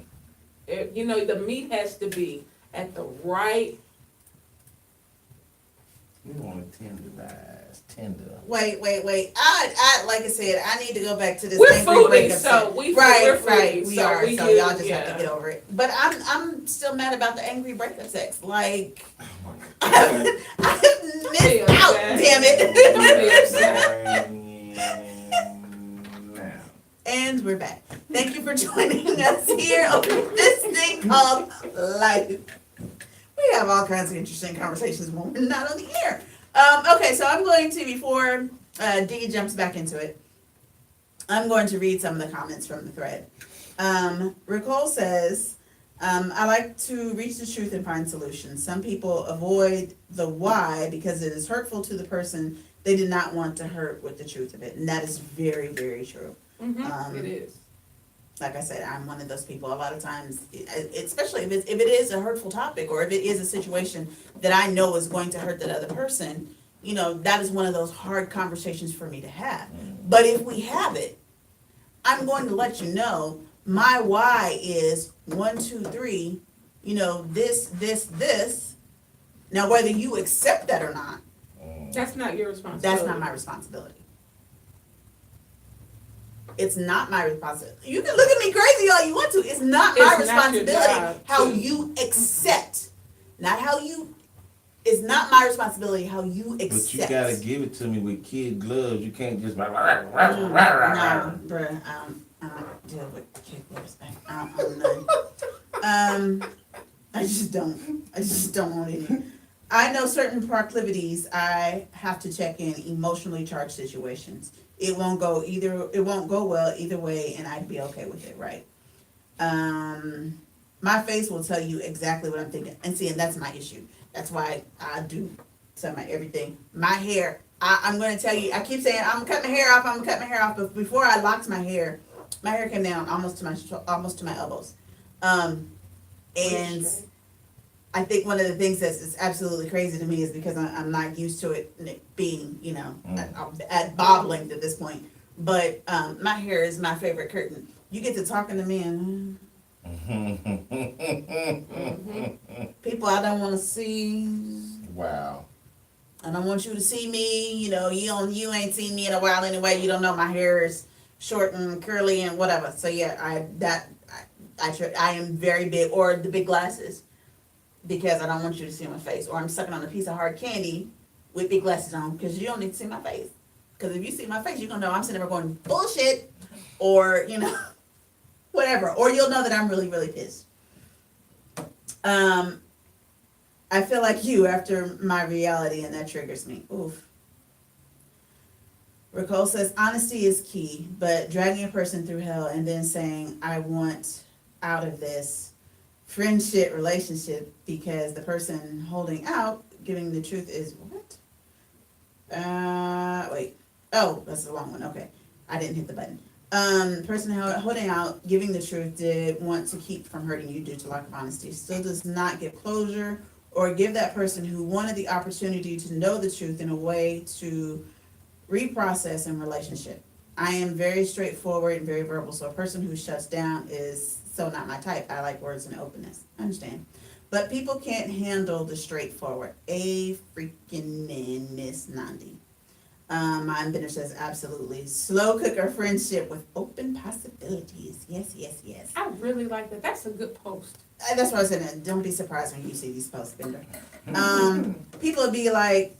You know, the meat has to be at the right. You want it tenderize, tender. Wait. I like I said, I need to go back to this. We're angry foodies, breakup so set. we're right. foodies, We so are. we So do, y'all just have yeah. to get over it. But I'm still mad about the angry breakup sex. Like Oh my God. I missed Be out. upset. Damn Don't be it. upset. Now. And we're back. Thank you for joining us here on this thing called life. We have all kinds of interesting conversations when we're not on the air. Okay, so I'm going to, before Dee jumps back into it, I'm going to read some of the comments from the thread. Ricole says, I like to reach the truth and find solutions. Some people avoid the why because it is hurtful to the person they did not want to hurt with the truth of it. And that is very, very true. It is. Like I said, I'm one of those people. A lot of times, especially if it is a hurtful topic or if it is a situation that I know is going to hurt that other person, you know, that is one of those hard conversations for me to have. But if we have it, I'm going to let you know my why is 1, 2, 3, you know, this. Now, whether you accept that or not, That's not your responsibility. that's not my responsibility. It's not my responsibility. You can look at me crazy all you want to. It's not my It's not your responsibility job how to- you accept. Not how you, it's not my responsibility how you accept. But you gotta give it to me with kid gloves. You can't just. No, bruh, I don't deal with kid gloves. I'm none. I just don't want any. I know certain proclivities I have to check in emotionally charged situations. It won't go well either way, and I'd be okay with it, right? My face will tell you exactly what I'm thinking. And see, and that's my issue. That's why I do some of everything. My hair, I'm gonna tell you, I keep saying I'm gonna cut my hair off, but before I locked my hair came down almost to my elbows. And I think one of the things that's absolutely crazy to me is because I'm not used to it being, you know, at bob length at this point. But my hair is my favorite curtain. You get to talking to me and people I don't want to see. Wow. I don't want you to see me. You know, you ain't seen me in a while anyway. You don't know my hair is short and curly and whatever. So yeah, I am very big, or the big glasses. Because I don't want you to see my face. Or I'm sucking on a piece of hard candy with big glasses on because you don't need to see my face. Because if you see my face, you're going to know I'm sitting there going, bullshit. Or, you know, whatever. Or you'll know that I'm really, really pissed. I feel like you after my reality, and that triggers me. Oof. Ricole says, honesty is key, but dragging a person through hell and then saying, I want out of this friendship, relationship, because the person holding out, giving the truth is what? Wait. Oh, that's the wrong one. Okay. I didn't hit the button. Person holding out, giving the truth did want to keep from hurting you due to lack of honesty. Still does not give closure or give that person who wanted the opportunity to know the truth in a way to reprocess in relationship. I am very straightforward and very verbal, so a person who shuts down is so not my type. I like words and openness. I understand. But people can't handle the straightforward. A freaking man, Miss Nandi. My inventor says absolutely. Slow cooker friendship with open possibilities. Yes. I really like that. That's a good post. That's what I was saying. Don't be surprised when you see these posts, Bender. People will be like,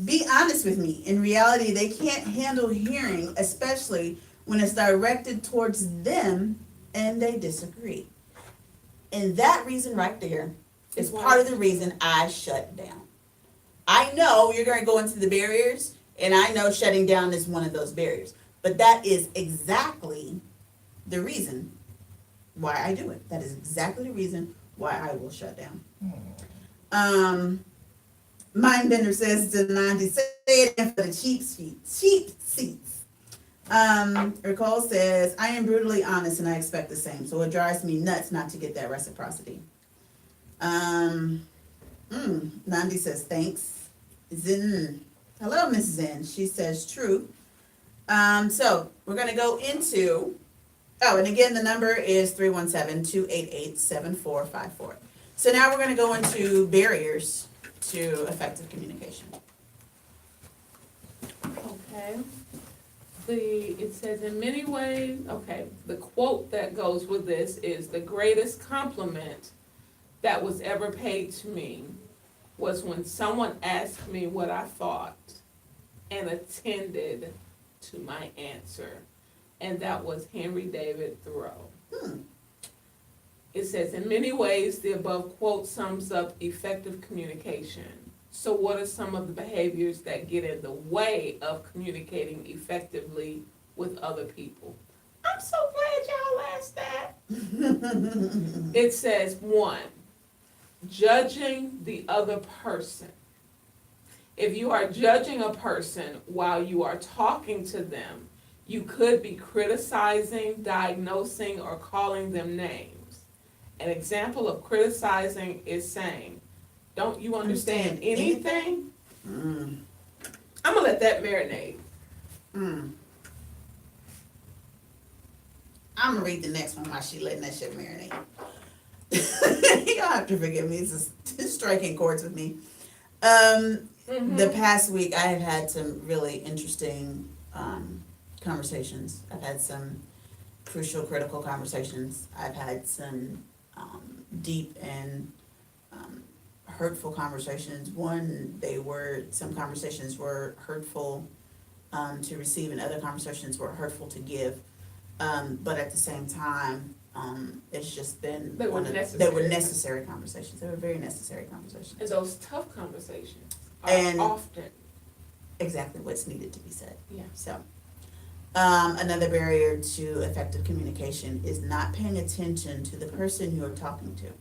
be honest with me. In reality, they can't handle hearing, especially when it's directed towards them and they disagree. And that reason right there is part of the reason I shut down. I know you're going to go into the barriers, and I know shutting down is one of those barriers. But that is exactly the reason why I do it. That is exactly the reason why I will shut down. Mindbender says to 90, say it again for the cheap seats. Ricole says, I am brutally honest and I expect the same. So it drives me nuts not to get that reciprocity. Nandi says, thanks. Zen. Hello, Miss Zen. She says, true. So we're gonna go into, oh, and again, the number is 317-288-7454. So now we're gonna go into barriers to effective communication. Okay. It says in many ways, okay, the quote that goes with this is the greatest compliment that was ever paid to me was when someone asked me what I thought and attended to my answer. And that was Henry David Thoreau. It says, in many ways, the above quote sums up effective communication. So what are some of the behaviors that get in the way of communicating effectively with other people? I'm so glad y'all asked that. It says, 1, judging the other person. If you are judging a person while you are talking to them, you could be criticizing, diagnosing, or calling them names. An example of criticizing is saying, don't you understand anything? I'm gonna let that marinate. I'm gonna read the next one while she letting that shit marinate. Y'all have to forgive me, it's just striking chords with me. The past week I have had some really interesting conversations. I've had some crucial, critical conversations. I've had some deep and hurtful conversations. Some conversations were hurtful to receive, and other conversations were hurtful to give. But at the same time, it's just been They were necessary conversations. They were very necessary conversations. And those tough conversations are And- often, Exactly what's needed to be said. yeah. So, another barrier to effective communication is not paying attention to the person you are talking to.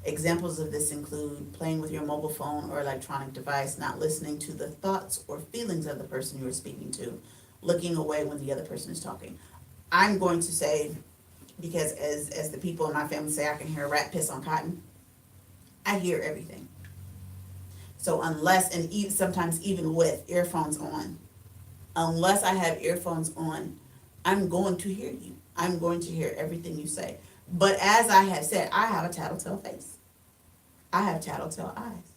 Examples of this include playing with your mobile phone or electronic device, not listening to the thoughts or feelings of the person you are speaking to, looking away when the other person is talking. I'm going to say, because as the people in my family say, I can hear a rat piss on cotton, I hear everything. So unless, and sometimes even with earphones on, unless I have earphones on, I'm going to hear you. I'm going to hear everything you say. But as I have said, I have a tattletale face. I have tattletale eyes.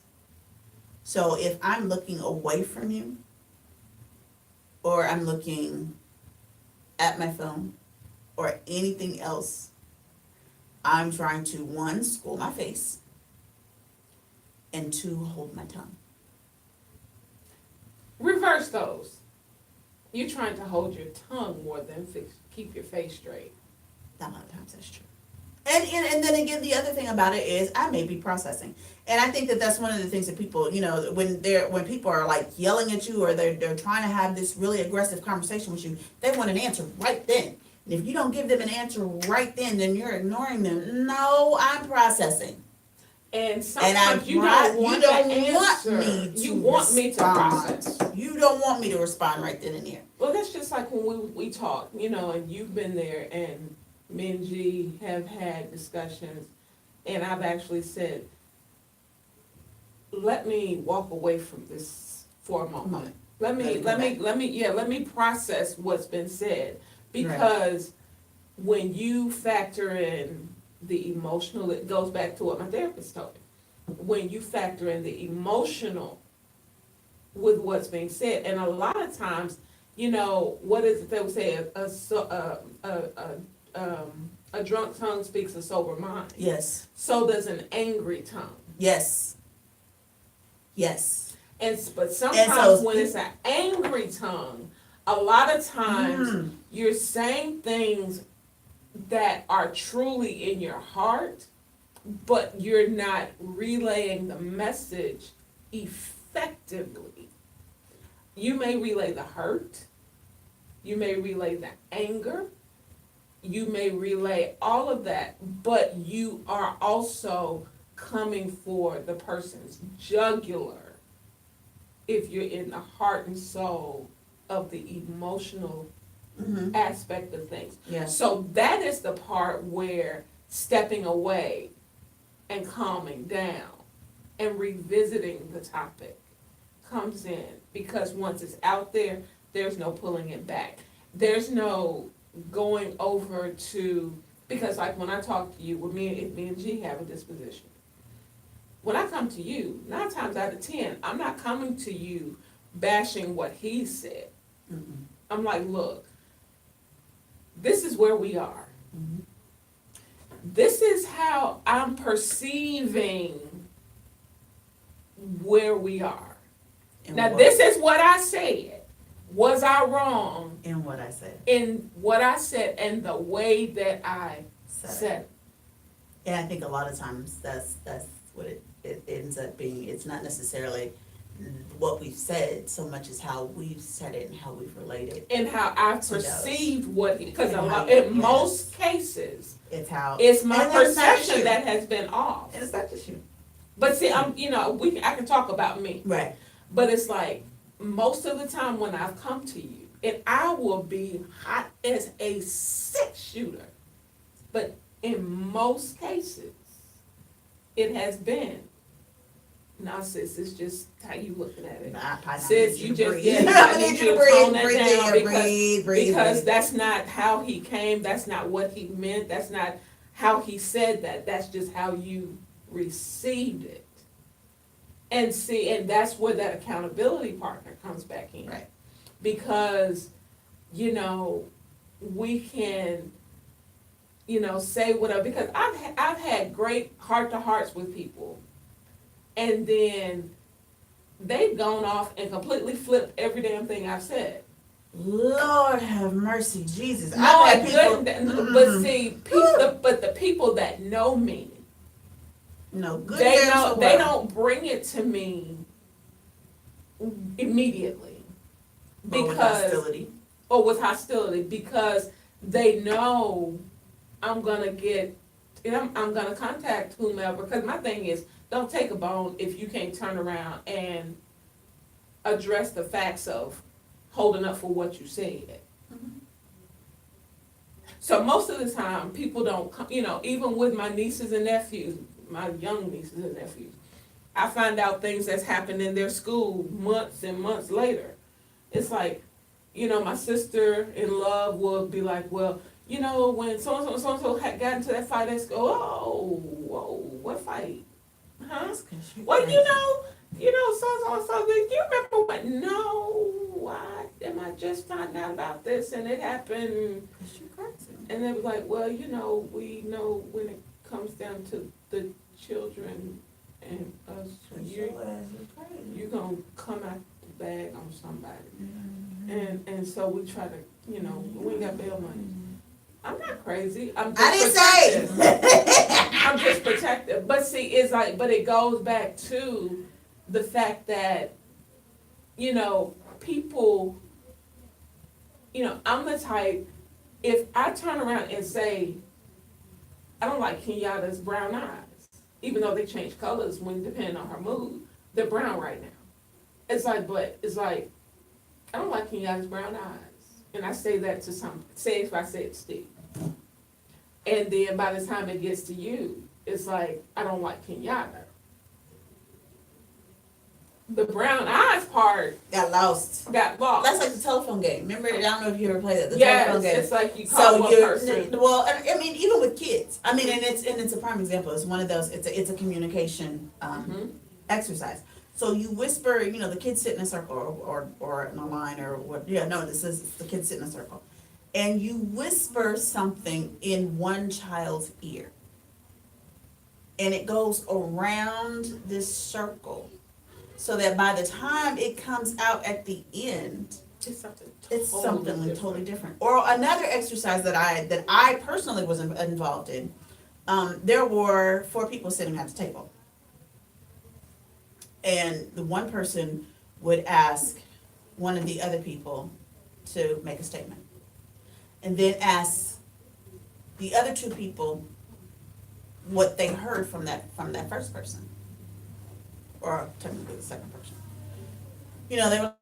So if I'm looking away from you, or I'm looking at my phone, or anything else, I'm trying to, 1, school my face, and 2, hold my tongue. Reverse those. You're trying to hold your tongue more than keep your face straight. A lot of times that's true. And then again, the other thing about it is I may be processing. And I think that that's one of the things that people, when people are like yelling at you, or they're trying to have this really aggressive conversation with you, they want an answer right then. And if you don't give them an answer right then you're ignoring them. No, I'm processing. And sometimes you don't want me to process. You don't want me to respond right then and there. Well, that's just like when we talk, and you've been there, and me and G have had discussions, and I've actually said, let me walk away from this for a moment. Let me process what's been said, because when you factor in the emotional, it goes back to what my therapist told me. When you factor in the emotional with what's being said, and a lot of times, what is it they would say? A drunk tongue speaks a sober mind. Yes. So does an angry tongue. Yes. But sometimes when it's an angry tongue, a lot of times you're saying things that are truly in your heart, but you're not relaying the message effectively. You may relay the hurt, you may relay the anger, you may relay all of that, but you are also coming for the person's jugular if you're in the heart and soul of the emotional aspect of things. Yeah. So that is the part where stepping away and calming down and revisiting the topic comes in, because once it's out there, there's no pulling it back. There's no going over to, because like when I talk to you, with me and G have a disposition. When I come to you, 9 times out of 10, I'm not coming to you bashing what he said. Mm-mm. I'm like, look, this is where we are. Mhm. This is how I'm perceiving where we are. And Now, what- this is what I said. Was I wrong in what I said. in what I said and the way that I said it? And I think a lot of times that's what it ends up being. It's not necessarily what we've said so much as how we've said it and how we've related. And how I To those. perceived what, because And how in you- most cases, It's how. it's my and that's not perception you. that has been off. And it's not just you. But see, I can talk about me. Right. But it's like, most of the time when I've come to you, and I will be hot as a 6-shooter, but in most cases, it has been, now sis, it's just how you looking at it. Sis, you just, yeah, I need you to tone that down because that's not how he came, that's not what he meant, that's not how he said that, that's just how you received it. And see, and that's where that accountability partner comes back in. Right. Because, we can, say whatever, because I've had great heart-to-hearts with people. And then they've gone off and completely flipped every damn thing I've said. Lord have mercy, Jesus. No, I've had people, but see, but the people that know me, no good. they damn know so they well. don't bring it to me immediately Or with hostility. with hostility, because they know I'm gonna get, I'm gonna contact whomever, because my thing is, don't take a bone if you can't turn around and address the facts of holding up for what you said. Mhm. So most of the time, people don't, even with my nieces and nephews, my young nieces and nephews, I find out things that's happened in their school months and months later. It's like, my sister-in-law will be like, well, when so-and-so got into that fight at school, whoa, what fight? Huh? That's 'cause you Well, crazy. so, do you remember what? No, why am I just finding out about this and it happened? 'Cause you crazy. And they was like, well, we know when it comes down to the children and us, 'Cause you, your ass is crazy. you gonna come out the bag on somebody. Mhm. And so we try to, we ain't got bail money. I'm not crazy, I'm just I didn't protective. say. I'm just protective, but see, it's like, but it goes back to the fact that, people, I'm the type, if I turn around and say, I don't like Kenyatta's brown eyes, even though they change colors when depending on her mood, they're brown right now. It's like, I don't like Kenyatta's brown eyes. And I say that to say if I say it to Steve. And then by the time it gets to you, it's like, I don't like Kenyatta. The brown eyes part Got lost. got lost. That's like the telephone game. Remember, I don't know if you ever played that. The Yes, telephone game. it's like you call So one you're person. well. I mean, even with kids. I mean, and it's a prime example. It's one of those. It's a communication Mhm. exercise. So you whisper. The kids sit in a circle or in a line or what? Yeah, no. This is the kids sit in a circle, and you whisper something in one child's ear, and it goes around this circle, so that by the time it comes out at the end, It's something it's totally something different. totally different. Or another exercise that I personally was involved in. There were 4 people sitting at the table, and the one person would ask one of the other people to make a statement, and then ask the other 2 people what they heard from that first person, or technically the second person. They were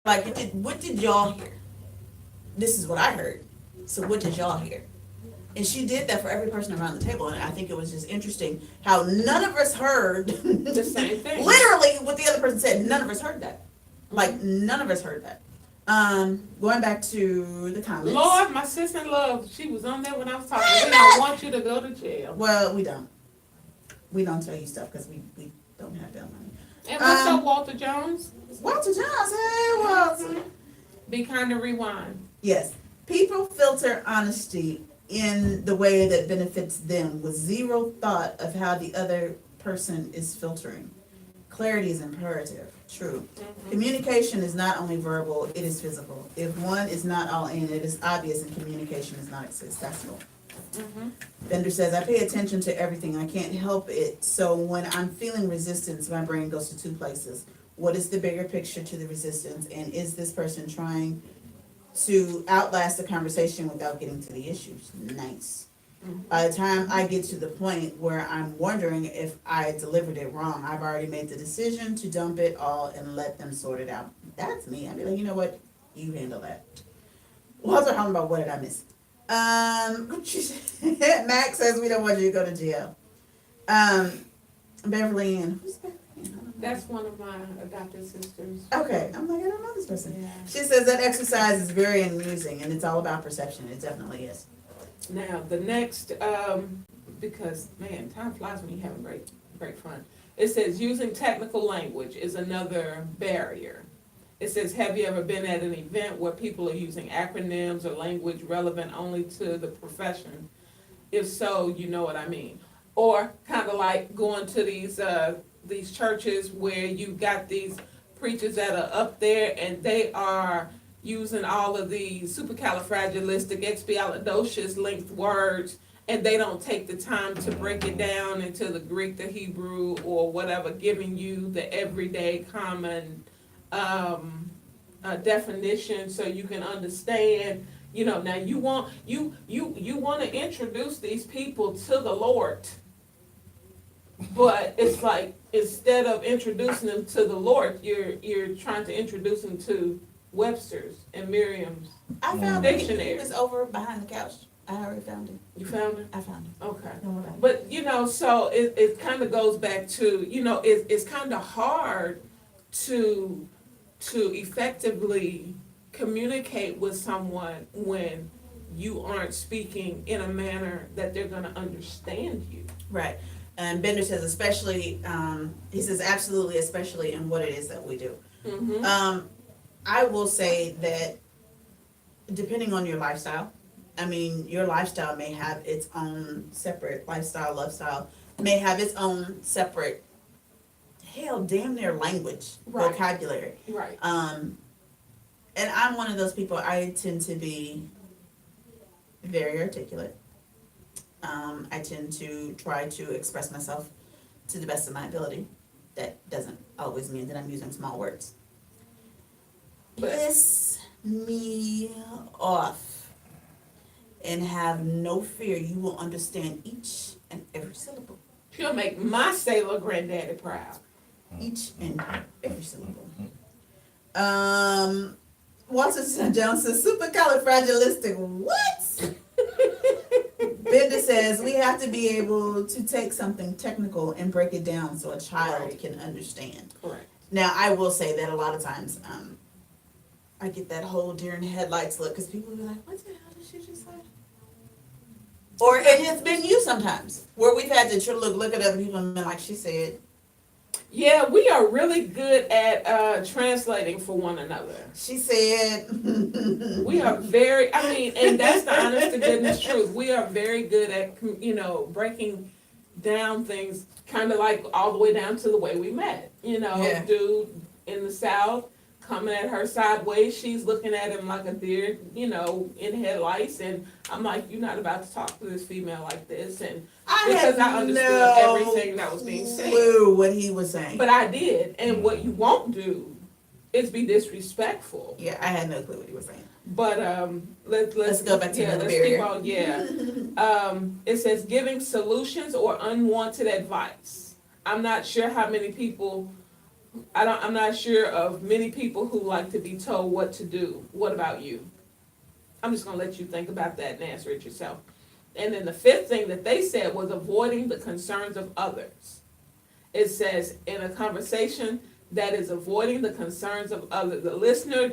like, what did y'all hear? This is what I heard. So what did y'all hear? And she did that for every person around the table, and I think it was just interesting how none of us heard The same thing. literally what the other person said. None of us heard that. Like none of us heard that. Going back to the comments. Lord, my sister-in-law, she was on there when I was talking. Hey, We Matt! don't want you to go to jail. Well, we don't. We don't tell you stuff because we don't have that money. And what's up, Walter Jones? Walter Jones, hey Walter. Be kind to rewind. Yes, people filter honesty in the way that benefits them with zero thought of how the other person is filtering. Clarity is imperative. True. Communication is not only verbal, it is physical. If one is not all in, it is obvious and communication is not successful. Bender says, I pay attention to everything. I can't help it. So when I'm feeling resistance, my brain goes to two places. What is the bigger picture to the resistance? And is this person trying to outlast the conversation without getting to the issues? Nice. By the time I get to the point where I'm wondering if I delivered it wrong, I've already made the decision to dump it all and let them sort it out. That's me. I'd be like, you know what? You handle that. Walter, how about what did I miss? Max says we don't want you to go to jail. Beverly Ann. Who's Beverly Ann? I don't know. That's one of my adopted sisters. Okay, I'm like, I don't know this person. Yeah. She says that exercise is very amusing and it's all about perception. It definitely is. Now, the next, because, man, time flies when you're having great fun. It says using technical language is another barrier. It says, have you ever been at an event where people are using acronyms or language relevant only to the profession? If so, you know what I mean. Or kind of like going to these churches where you got these preachers that are up there and they are using all of these supercalifragilisticexpialidocious linked words, and they don't take the time to break it down into the Greek, the Hebrew, or whatever, giving you the everyday common definition so you can understand. You know, now you want to introduce these people to the Lord, but it's like instead of introducing them to the Lord, you're trying to introduce them to Webster's and Merriam's. I found it. He Dictionary. was over behind the couch. I already found it. You found it? I found it. Okay. Don't worry about it. But, you know, so it kind of goes back to, you know, it's kind of hard to effectively communicate with someone when you aren't speaking in a manner that they're going to understand you. Right. And Bender says especially, he says absolutely, especially in what it is that we do. Mm-hmm. I will say that depending on your lifestyle, I mean, your lifestyle may have its own separate lifestyle, may have its own separate, hell, damn near language, Right. vocabulary. Right. And I'm one of those people, I tend to be very articulate. I tend to try to express myself to the best of my ability. That doesn't always mean that I'm using small words. But- Piss me off and have no fear. You will understand each and every syllable. She'll make my sailor granddaddy proud. Each and every syllable. Walter Jones says, supercalifragilistic. What? Bender says, we have to be able to take something technical and break it down so a child Right. can understand. Correct. Now, I will say that a lot of times, I get that whole deer in headlights look, because people will be like, what the hell did she just say? Or, and it's been you sometimes, where we've had to look at other people and been like, she said, Yeah, we are really good at translating for one another. she said. We are very, I mean, and that's the honest to goodness truth. We are very good at, you know, breaking down things kind of like all the way down to the way we met. You know, Yeah. dude in the South coming at her sideways, she's looking at him like a deer, you know, in headlights. And I'm like, you're not about to talk to this female like this. And because I understood everything that was being said. Clue what he was saying. But I did. And what you won't do is be disrespectful. Yeah, I had no clue what he was saying. But let's go back to another let's barrier. keep on, it says giving solutions or unwanted advice. I'm not sure how many people. I'm not sure of many people who like to be told what to do. What about you? I'm just gonna let you think about that and answer it yourself. And then the fifth thing that they said was avoiding the concerns of others. It says, in a conversation that is avoiding the concerns of others, the listener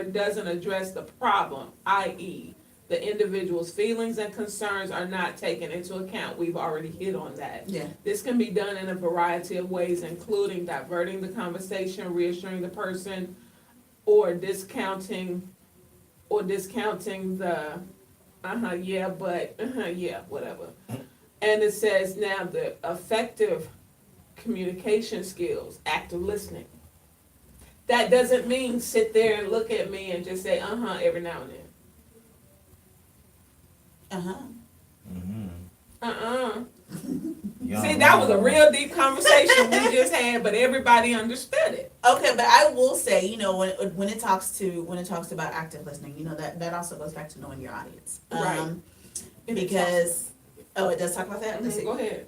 doesn't address the problem, i.e., the individual's feelings and concerns are not taken into account. We've already hit on that. Yeah. This can be done in a variety of ways, including diverting the conversation, reassuring the person, or discounting the, yeah, but, yeah, whatever. And it says now the effective communication skills, active listening. That doesn't mean sit there and look at me and just say, every now and then. See, that was a real deep conversation we just had, but everybody understood it. Okay, but I will say, you know, when it talks about active listening, you know, that also goes back to knowing your audience. Right. Because it does talk about that. Let's see. Go ahead.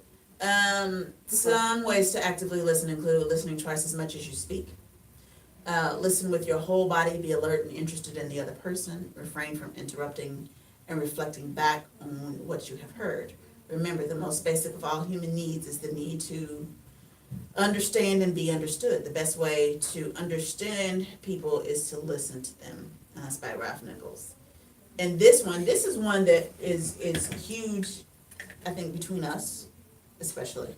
Some ways to actively listen include listening twice as much as you speak. Listen with your whole body, be alert and interested in the other person, refrain from interrupting and reflecting back on what you have heard. Remember, the most basic of all human needs is the need to understand and be understood. The best way to understand people is to listen to them. And that's by Ralph Nichols. And this is one that is huge, I think, between us, especially.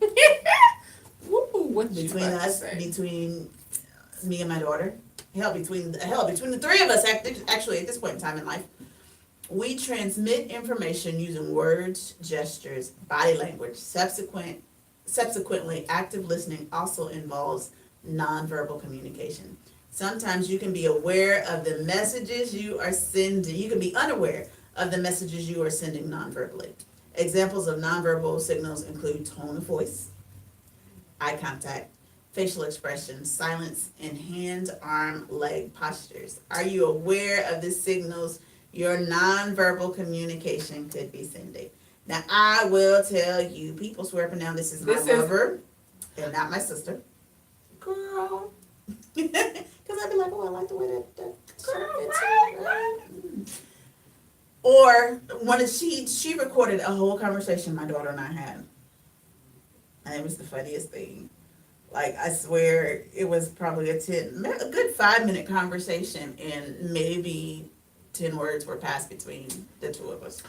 Woo, what you Between about to us, say? between me and my daughter. Between the three of us, actually, at this point in time in life. We transmit information using words, gestures, body language. Subsequently, active listening also involves nonverbal communication. Sometimes you can be aware of the messages you are sending. You can be unaware of the messages you are sending nonverbally. Examples of nonverbal signals include tone of voice, eye contact, facial expressions, silence, and hand, arm, leg postures. Are you aware of the signals your nonverbal communication could be sending? Now, I will tell you, people swear up and down this is my lover and not my sister. Girl. Because I'd be like, oh, I like the way that Girl, fits. right. Or when she recorded a whole conversation my daughter and I had. And it was the funniest thing. Like, I swear, it was probably a good 5-minute conversation, and maybe 10 words were passed between the two of us.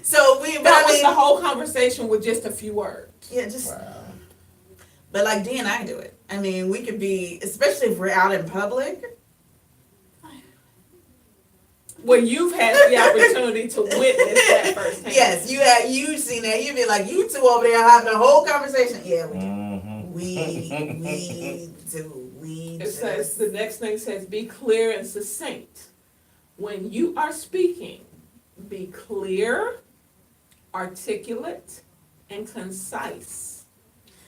So That was the whole conversation with just a few words. Yeah, just. Wow. But like Dee and I do it. I mean, we could be, especially if we're out in public. Well, you've had the opportunity to witness that firsthand. Yes, you've seen that. You'd be like, you two over there having a whole conversation. Yeah, we do. Mm-hmm. We do. It says, the next thing says, be clear and succinct. When you are speaking, be clear, articulate, and concise.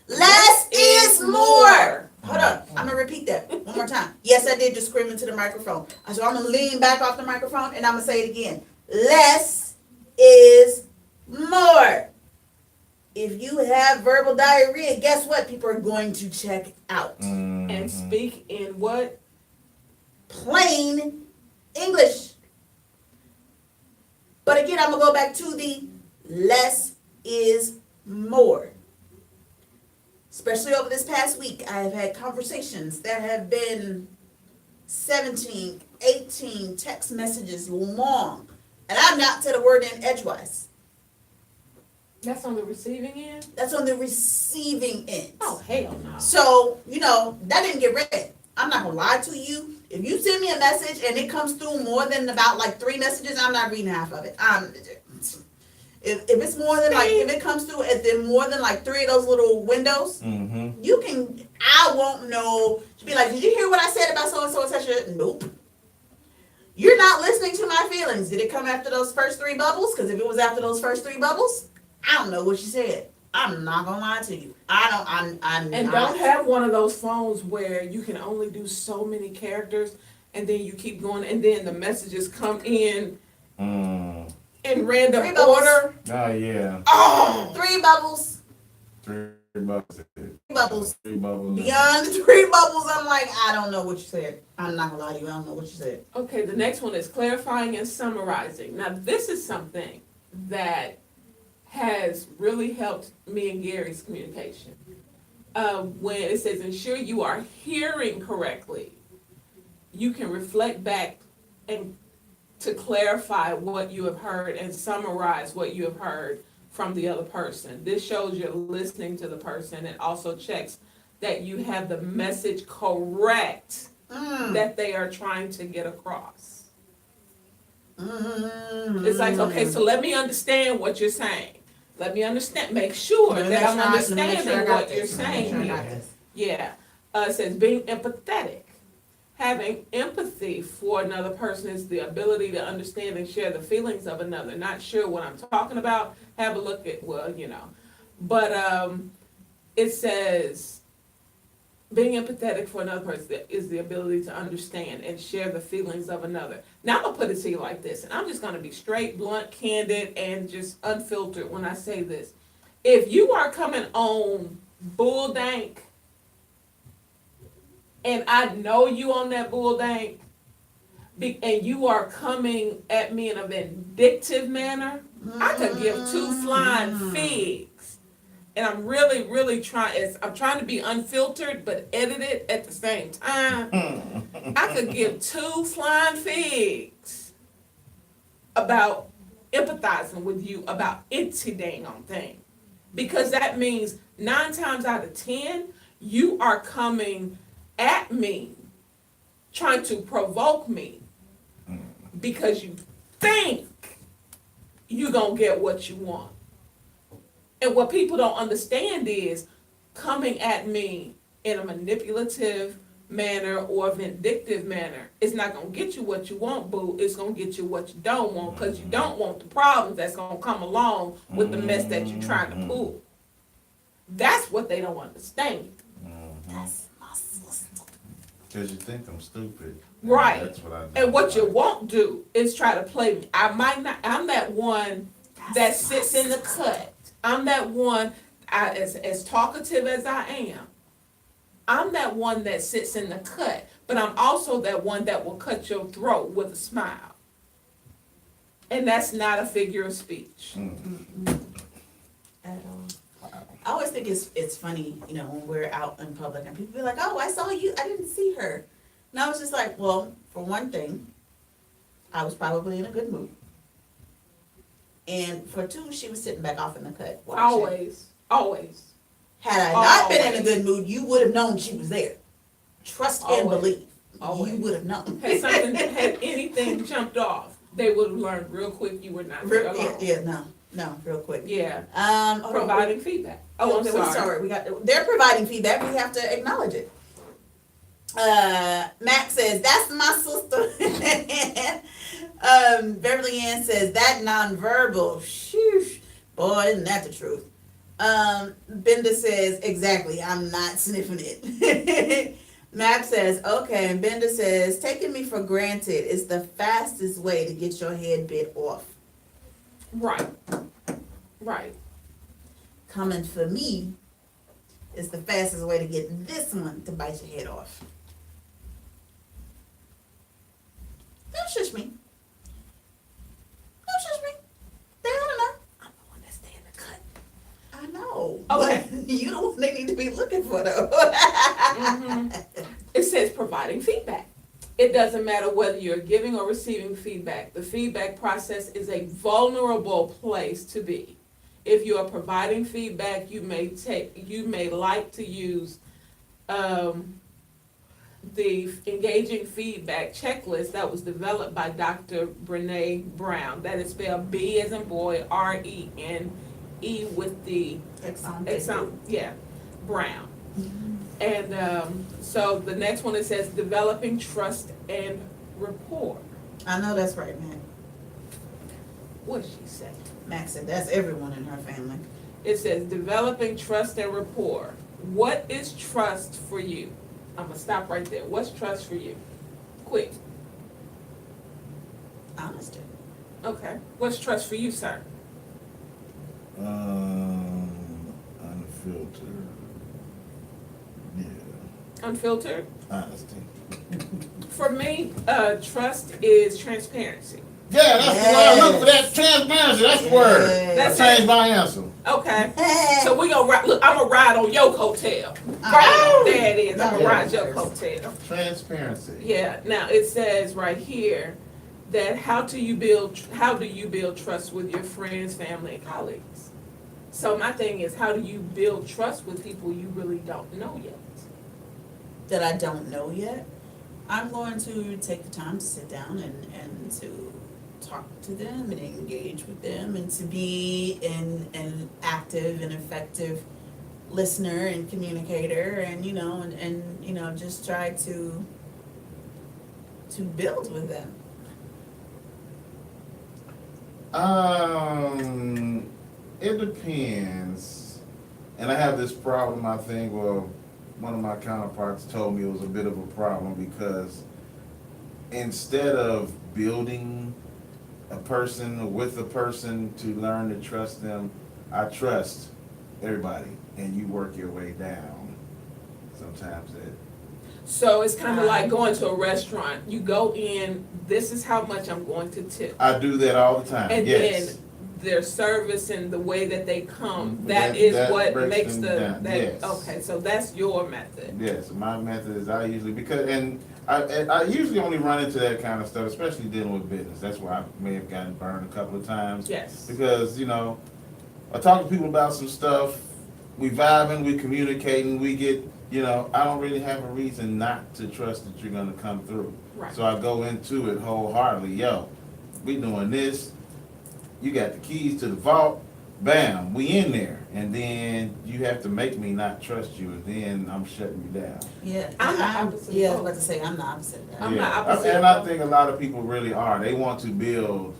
Less is more. Hold up. I'm going to repeat that one more time. Yes, I did just scream into the microphone. So I'm going to lean back off the microphone and I'm going to say it again. Less is more. If you have verbal diarrhea, guess what? People are going to check out. Mm-hmm. And speak in what? Plain English. But again, I'm going to go back to the less is more. Especially over this past week, I have had conversations that have been 17, 18 text messages long. And I've not said a word in edgewise. That's on the receiving end? That's on the receiving end. Oh, hell no. So, that didn't get read. I'm not going to lie to you. If you send me a message and it comes through more than about like 3 messages, I'm not reading half of it. If it's more than like, if it comes through at then more than like 3 of those little windows, I won't know. She'll be like, did you hear what I said about so and so and such? Nope. You're not listening to my feelings. Did it come after those first 3 bubbles? Because if it was after those first 3 bubbles, I don't know what you said. I'm not gonna lie to you. I'm And not. don't have one of those phones where you can only do so many characters and then you keep going and then the messages come in in random 3 bubbles. order. Oh, yeah. Oh! 3 bubbles. 3 Bubbles. Three bubbles. Beyond the three bubbles, I'm like, I don't know what you said. I'm not gonna lie to you, I don't know what you said. Okay, the next one is clarifying and summarizing. Now, this is something that has really helped me and Gary's communication. When it says ensure you are hearing correctly, you can reflect back and to clarify what you have heard and summarize what you have heard from the other person. This shows you're listening to the person. It also checks that you have the message correct that they are trying to get across. It's like, okay, so let me understand what you're saying. Let me understand, make sure that I'm understanding what you're saying here. Yeah, it says being empathetic. Having empathy for another person is the ability to understand and share the feelings of another. Not sure what I'm talking about, have a look at, well, you know. But it says being empathetic for another person is the ability to understand and share the feelings of another. Now I'm gonna put it to you like this, and I'm just gonna be straight, blunt, candid, and just unfiltered when I say this. If you are coming on bull dank, and I know you on that bull dank, and you are coming at me in a vindictive manner, I could give two flying figs. And I'm really, really trying, I'm trying to be unfiltered, but edited at the same time. I could give two flying figs about empathizing with you about any dang on thing. Because that means 9 times out of 10, you are coming at me, trying to provoke me, because you think you're gonna get what you want. And what people don't understand is coming at me in a manipulative manner or a vindictive manner is not gonna get you what you want, boo. It's gonna get you what you don't want, because you don't want the problems that's gonna come along with the mess that you're trying to pull. That's what they don't understand. That's my sister. Because you think I'm stupid. Right. That's what I do. And what you won't do is try to play me. I'm that one that sits in the cut. I'm that one, as talkative as I am, I'm that one that sits in the cut, but I'm also that one that will cut your throat with a smile. And that's not a figure of speech. At all. I always think it's funny, you know, when we're out in public and people be like, oh, I saw you, I didn't see her. And I was just like, well, for one thing, I was probably in a good mood. And for two, she was sitting back off in the cut watching. Always. Had I not been in a good mood, you would have known she was there. Trust and Always. believe. Always. You would have known. Had anything jumped off, they would have learned real quick you were not there alone. No, real quick. Yeah. Hold on. Providing feedback. Oh, I'm sorry. They're providing feedback. We have to acknowledge it. Max says, that's my sister. Beverly Ann says, that nonverbal. Shoosh. Boy, isn't that the truth? Benda says, exactly, I'm not sniffing it. Max says, okay. And Benda says, taking me for granted is the fastest way to get your head bit off. Right. Coming for me is the fastest way to get this one to bite your head off. Don't shush me. Don't shush me. They ought to know. I'm the one that stay in the cut. I know. Okay. But you the one they need to be looking for, though. It says providing feedback. It doesn't matter whether you're giving or receiving feedback. The feedback process is a vulnerable place to be. If you are providing feedback, you may like to use the engaging feedback checklist that was developed by Dr. Brene Brown. That is spelled B as in boy, R-E-N-E with the Brown. And so the next one, it says developing trust and rapport. I know that's right, man. What did she say? Max said that's everyone in her family. It says developing trust and rapport. What is trust for you? I'm gonna stop right there. What's trust for you? Quick. Honesty. Okay. What's trust for you, sir? Unfiltered. Yeah, Unfiltered. honesty. For me, trust is transparency. Yeah, that's the word. Look for that transparency. That's the word. That's I changed it. my answer. Okay. So we gonna ride. Look, I'm gonna ride on your coattail. Right there it is. I'm gonna ride your coattail. Transparency. Yeah. Now it says right here that how do you build trust with your friends, family, and colleagues? So my thing is, how do you build trust with people you really don't know yet? That I don't know yet. I'm going to take the time to sit down and to talk to them and engage with them and to be an active and effective listener and communicator and just try to build with them. It depends. And I have this problem, I think, well, one of my counterparts told me it was a bit of a problem because instead of building a person with a person to learn to trust them, I trust everybody and you work your way down. Sometimes So it's kind of like going to a restaurant. You go in, this is how much I'm going to tip. I do that all the time, And yes. then their service and the way that they come, That that what breaks makes them down, yes. okay, so that's your method. Yes, my method is I usually, I usually only run into that kind of stuff, especially dealing with business. That's why I may have gotten burned a couple of times. Yes. Because, I talk to people about some stuff, we vibing, we communicating, we get, I don't really have a reason not to trust that you're gonna come through. Right. So I go into it wholeheartedly, yo, we doing this, you got the keys to the vault, bam, we in there. And then you have to make me not trust you, and then I'm shutting you down. Yeah, I'm the opposite yeah, I was of about to say I'm the opposite of that. I'm the Yeah, opposite and of I think a lot of people really are. They want to build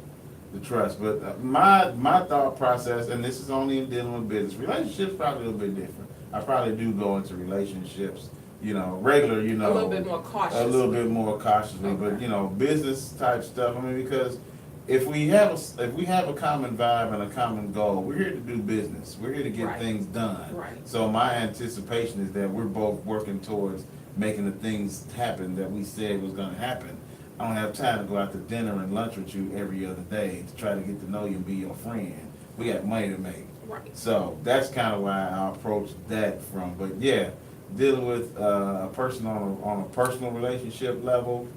the trust, but my thought process, and this is only in dealing with business. Relationships probably a little bit different. I probably do go into relationships, regular, a little bit more cautious. a little bit more cautiously, Okay. but business type stuff. I mean, because if we have a common vibe and a common goal, we're here to do business. We're here to get Right. things done. Right. So my anticipation is that we're both working towards making the things happen that we said was gonna happen. I don't have time to go out to dinner and lunch with you every other day to try to get to know you and be your friend. We got money to make. Right. So that's kind of why I approach that from. But yeah, dealing with a person on a personal relationship level,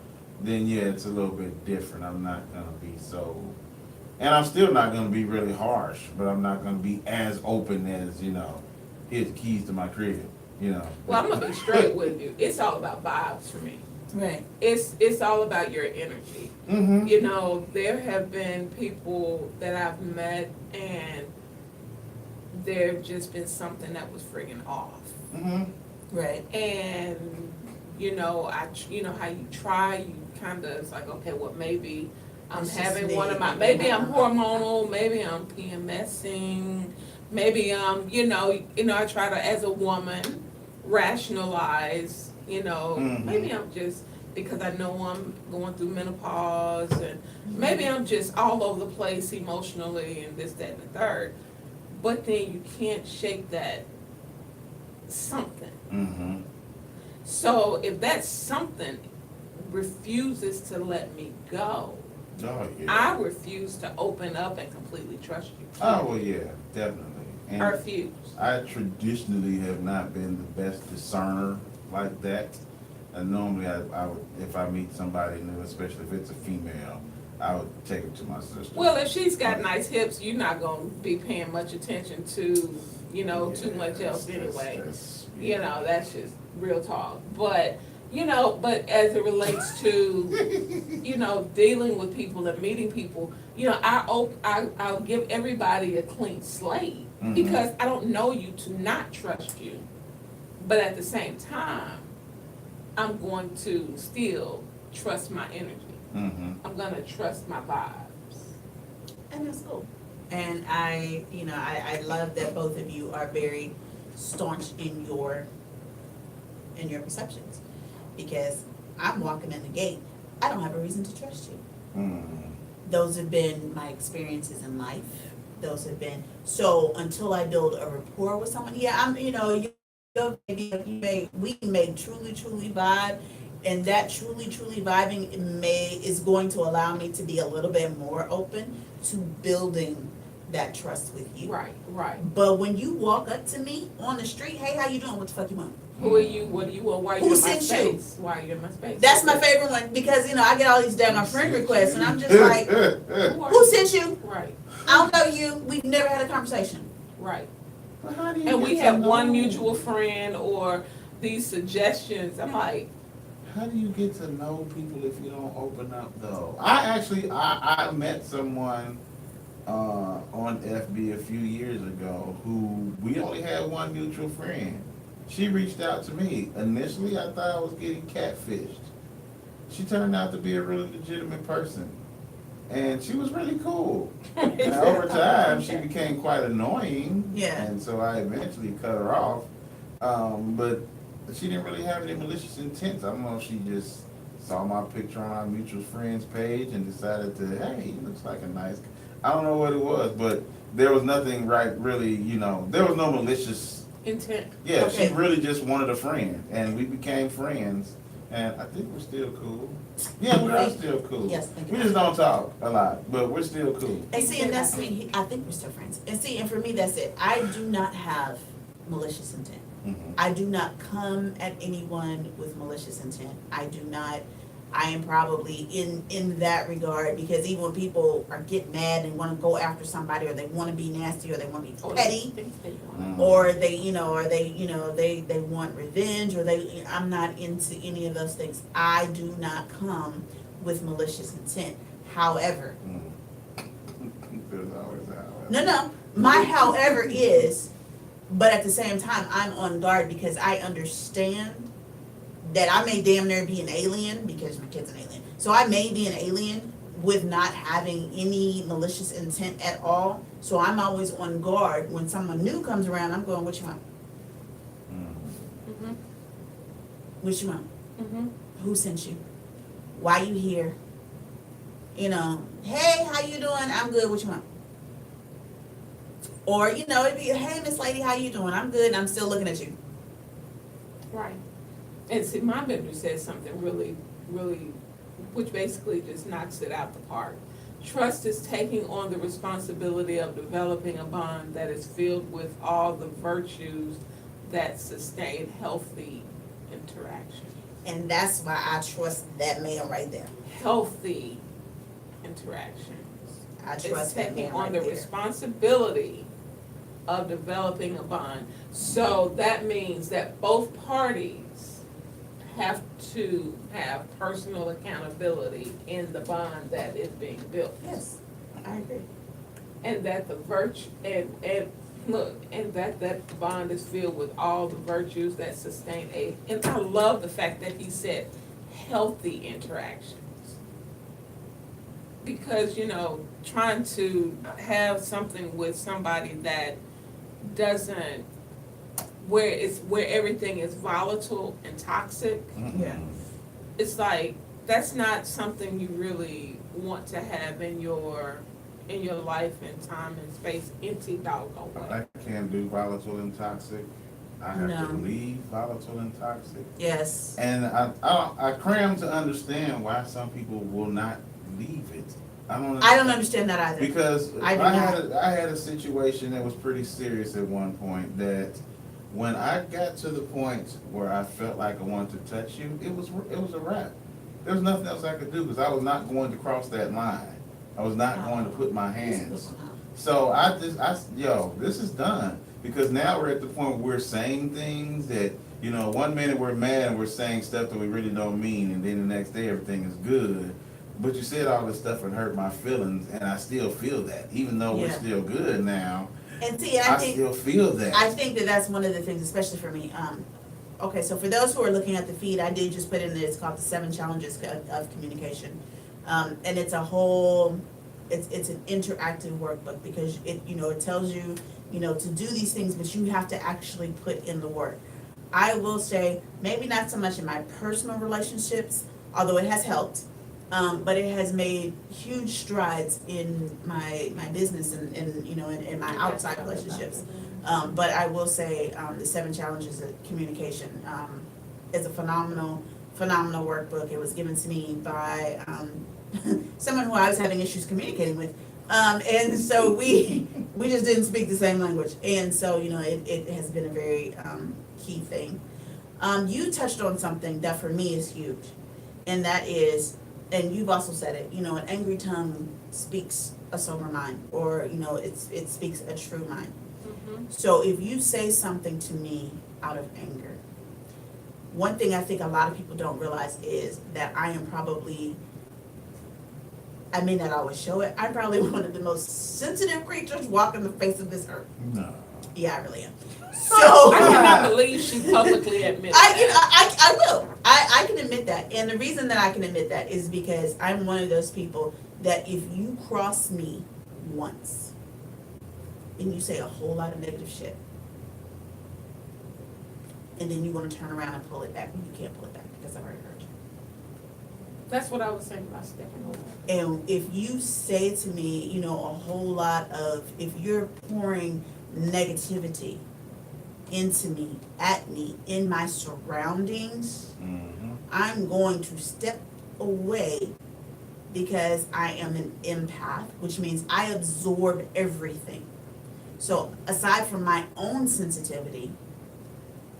then yeah, it's a little bit different. I'm not gonna be so, and I'm still not gonna be really harsh, but I'm not gonna be as open as here's the keys to my crib. Well, I'm gonna be straight with you. It's all about vibes for me. Right. It's all about your energy. Mm-hmm. There have been people that I've met and there've just been something that was friggin' off. Mm-hmm. Right. And, you know how you try, you kinda, it's like, okay, well, maybe I'm It's just having me. one of my, maybe I'm hormonal, maybe I'm PMSing, maybe I'm, I try to, as a woman, rationalize, Mhm. maybe I'm just, because I know I'm going through menopause, and maybe I'm just all over the place emotionally and this, that, and the third. But then you can't shake that something. Mm-hmm. So if that something refuses to let me go, Oh yeah. I refuse to open up and completely trust you. Oh well, yeah, definitely. And I refuse. I traditionally have not been the best discerner like that. And normally I would, if I meet somebody new, especially if it's a female, I would take her to my sister. Well, if she's got nice hips, you're not gonna be paying much attention to, too much else anyway. That's just real talk. But, but as it relates to, dealing with people and meeting people, I'll give everybody a clean slate Mhm. because I don't know you to not trust you. But at the same time, I'm going to still trust my energy. Mm-hmm. I'm gonna trust my vibes. And that's cool. And I love that both of you are very staunch in your perceptions, because I'm walking in the gate. I don't have a reason to trust you. Mm-hmm. Those have been my experiences in life. those have been. So until I build a rapport with someone, yeah, I'm, we may truly vibe, and that truly vibing is going to allow me to be a little bit more open to building that trust with you. Right, right. But when you walk up to me on the street, hey, how you doing? What the fuck you want? Who are you? What do you want? Why are you Who in my sent you? space? Why are you in my space? That's my favorite one because I get all these damn friend requests, and I'm just like, who sent you? Right, I don't know you. We've never had a conversation. right. But how do you And get we to have know- one mutual friend or these suggestions. I'm like, How do you get to know people if you don't open up though? I met someone on FB a few years ago who we only had one mutual friend. She reached out to me. Initially, I thought I was getting catfished. She turned out to be a really legitimate person. And she was really cool. And over time, she became quite annoying. Yeah. And so I eventually cut her off. But she didn't really have any malicious intent. I don't know if she just saw my picture on our mutual friends page and decided to, hey, he looks like a nice guy. I don't know what it was, but there was nothing really, there was no malicious. intent. Yeah, Okay. she really just wanted a friend, and we became friends, and I think we're still cool. Yeah, we are still cool. Yes, thank you. We just don't talk a lot, but we're still cool. And see, and that's me. I think we're still friends. And see, and for me, that's it. I do not have malicious intent. Mhm. I do not come at anyone with malicious intent. I am probably in that regard, because even when people get mad and want to go after somebody, or they want to be nasty, or they want to be petty, Mhm. or they want revenge, or I'm not into any of those things. I do not come with malicious intent. However, There's always that. no, my however is, but at the same time, I'm on guard because I understand that I may damn near be an alien, because my kid's an alien. So I may be an alien with not having any malicious intent at all. So I'm always on guard. When someone new comes around, I'm going, what you want? Mm-hmm, What you want? mm-hmm. Who sent you? Why you here? Hey, how you doing? I'm good. What you want? Or, it'd be, hey, Miss Lady, how you doing? I'm good. I'm still looking at you. Right. And see, my vendor says something really, really, which basically just knocks it out the park. Trust is taking on the responsibility of developing a bond that is filled with all the virtues that sustain healthy interaction. And that's why I trust that man right there. Healthy interactions. I It's trust that taking man on right the there. responsibility of developing a bond. So that means that both parties have to have personal accountability in the bond that is being built. Yes, I agree. And that the that bond is filled with all the virtues that sustain and I love the fact that he said healthy interactions. Because, trying to have something with somebody that doesn't, where everything is volatile and toxic, Yeah. it's like, that's not something you really want to have in your life and time and space, empty doggone way. I can't do volatile and toxic. I have to No. leave volatile and toxic. Yes. And I cram to understand why some people will not leave it. I don't understand that either. Because I do I had a situation that was pretty serious at one point, that when I got to the point where I felt like I wanted to touch you, it was a wrap. There was nothing else I could do, because I was not going to cross that line. I was not going to put my hands. So this is done. Because now we're at the point where we're saying things that, 1 minute we're mad and we're saying stuff that we really don't mean, and then the next day everything is good. But you said all this stuff and hurt my feelings, and I still feel that. Even though we're Yeah. still good now, And see, I still feel that. I think that that's one of the things, especially for me. Okay, so for those who are looking at the feed, I did just put in there, it's called the 7 Challenges of Communication. And it's a whole, it's an interactive workbook, because it tells you, to do these things, but you have to actually put in the work. I will say, maybe not so much in my personal relationships, although it has helped. But it has made huge strides in my business and, you know, in my outside relationships. But I will say, the 7 Challenges of Communication, is a phenomenal workbook. It was given to me by, someone who I was having issues communicating with. And so we just didn't speak the same language. And so, you know, it has been a very, key thing. You touched on something that for me is huge, and that is, and you've also said it, you know, an angry tongue speaks a sober mind, or, you know, it speaks a true mind. So if you say something to me out of anger, one thing I think a lot of people don't realize is that I may not always show it, I'm probably one of the most sensitive creatures walking the face of this earth. No. Yeah, I really am. So I cannot believe she publicly admitted that. I will. I can admit that. And the reason that I can admit that is because I'm one of those people that if you cross me once and you say a whole lot of negative shit, and then you want to turn around and pull it back, you can't pull it back because I've already hurt you. That's what I was saying about stepping over. And if you say to me, you know, a whole lot of, if you're pouring negativity into me, at me, in my surroundings, Mm-hmm. I'm going to step away because I am an empath, which means I absorb everything. So aside from my own sensitivity,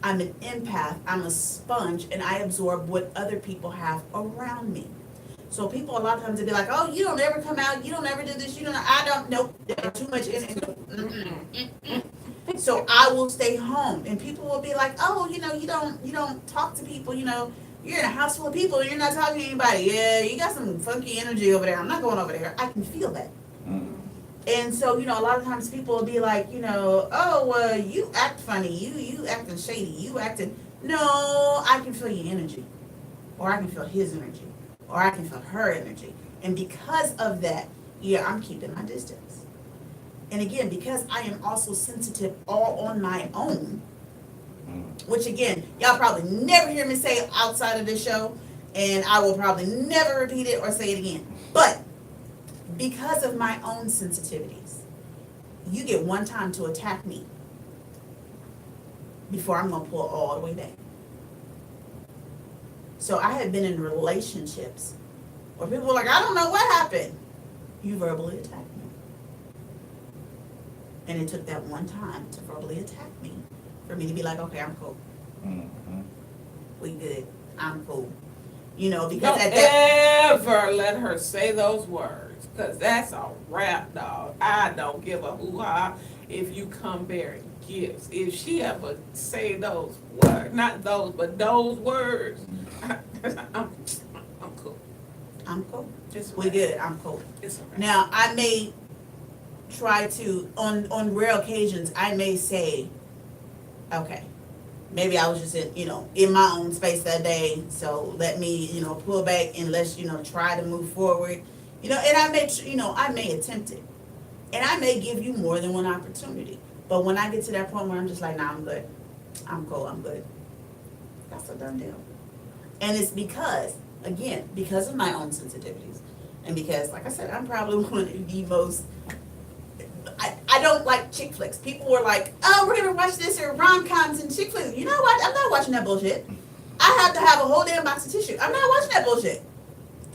I'm an empath, I'm a sponge, and I absorb what other people have around me. So people a lot of times they be like, oh, you don't ever come out, you don't ever do this, nope, there's too much in it. So I will stay home, and people will be like, oh, you know, you don't talk to people, you know, you're in a house full of people, and you're not talking to anybody. Yeah, you got some funky energy over there. I'm not going over there. I can feel that. Mm-hmm. And so, you know, a lot of times people will be like, you know, oh, you act funny, you acting shady, you acting. No, I can feel your energy, or I can feel his energy, or I can feel her energy, and because of that, yeah, I'm keeping my distance. And again, because I am also sensitive all on my own, which again, y'all probably never hear me say outside of this show, and I will probably never repeat it or say it again. But because of my own sensitivities, you get one time to attack me before I'm gonna pull all the way back. So I have been in relationships where people were like, I don't know what happened. You verbally attacked me. And it took that one time to verbally attack me for me to be like, okay, I'm cool. Mm-hmm. We good. I'm cool. You know, because Don't at that ever let her say those words, because that's a wrap, dog. I don't give a hoo-ha if you come bearing gifts. If she ever say those words, not those, but those words, I'm cool. I'm cool. It's a We wrap. good. I'm cool. It's a wrap. Now I may try to on rare occasions I may say, okay, maybe I was just in my own space that day, so let me pull back and let's try to move forward, and I may attempt it, and I may give you more than one opportunity, but when I get to that point where I'm just like, nah, I'm good, I'm cool, I'm good, that's a done deal. And it's because of my own sensitivities, and because, like I said, I'm probably one of the most, I don't like chick flicks. People were like, oh, we're gonna watch this or rom-coms and chick flicks. You know what? I'm not watching that bullshit. I have to have a whole damn box of tissue. I'm not watching that bullshit.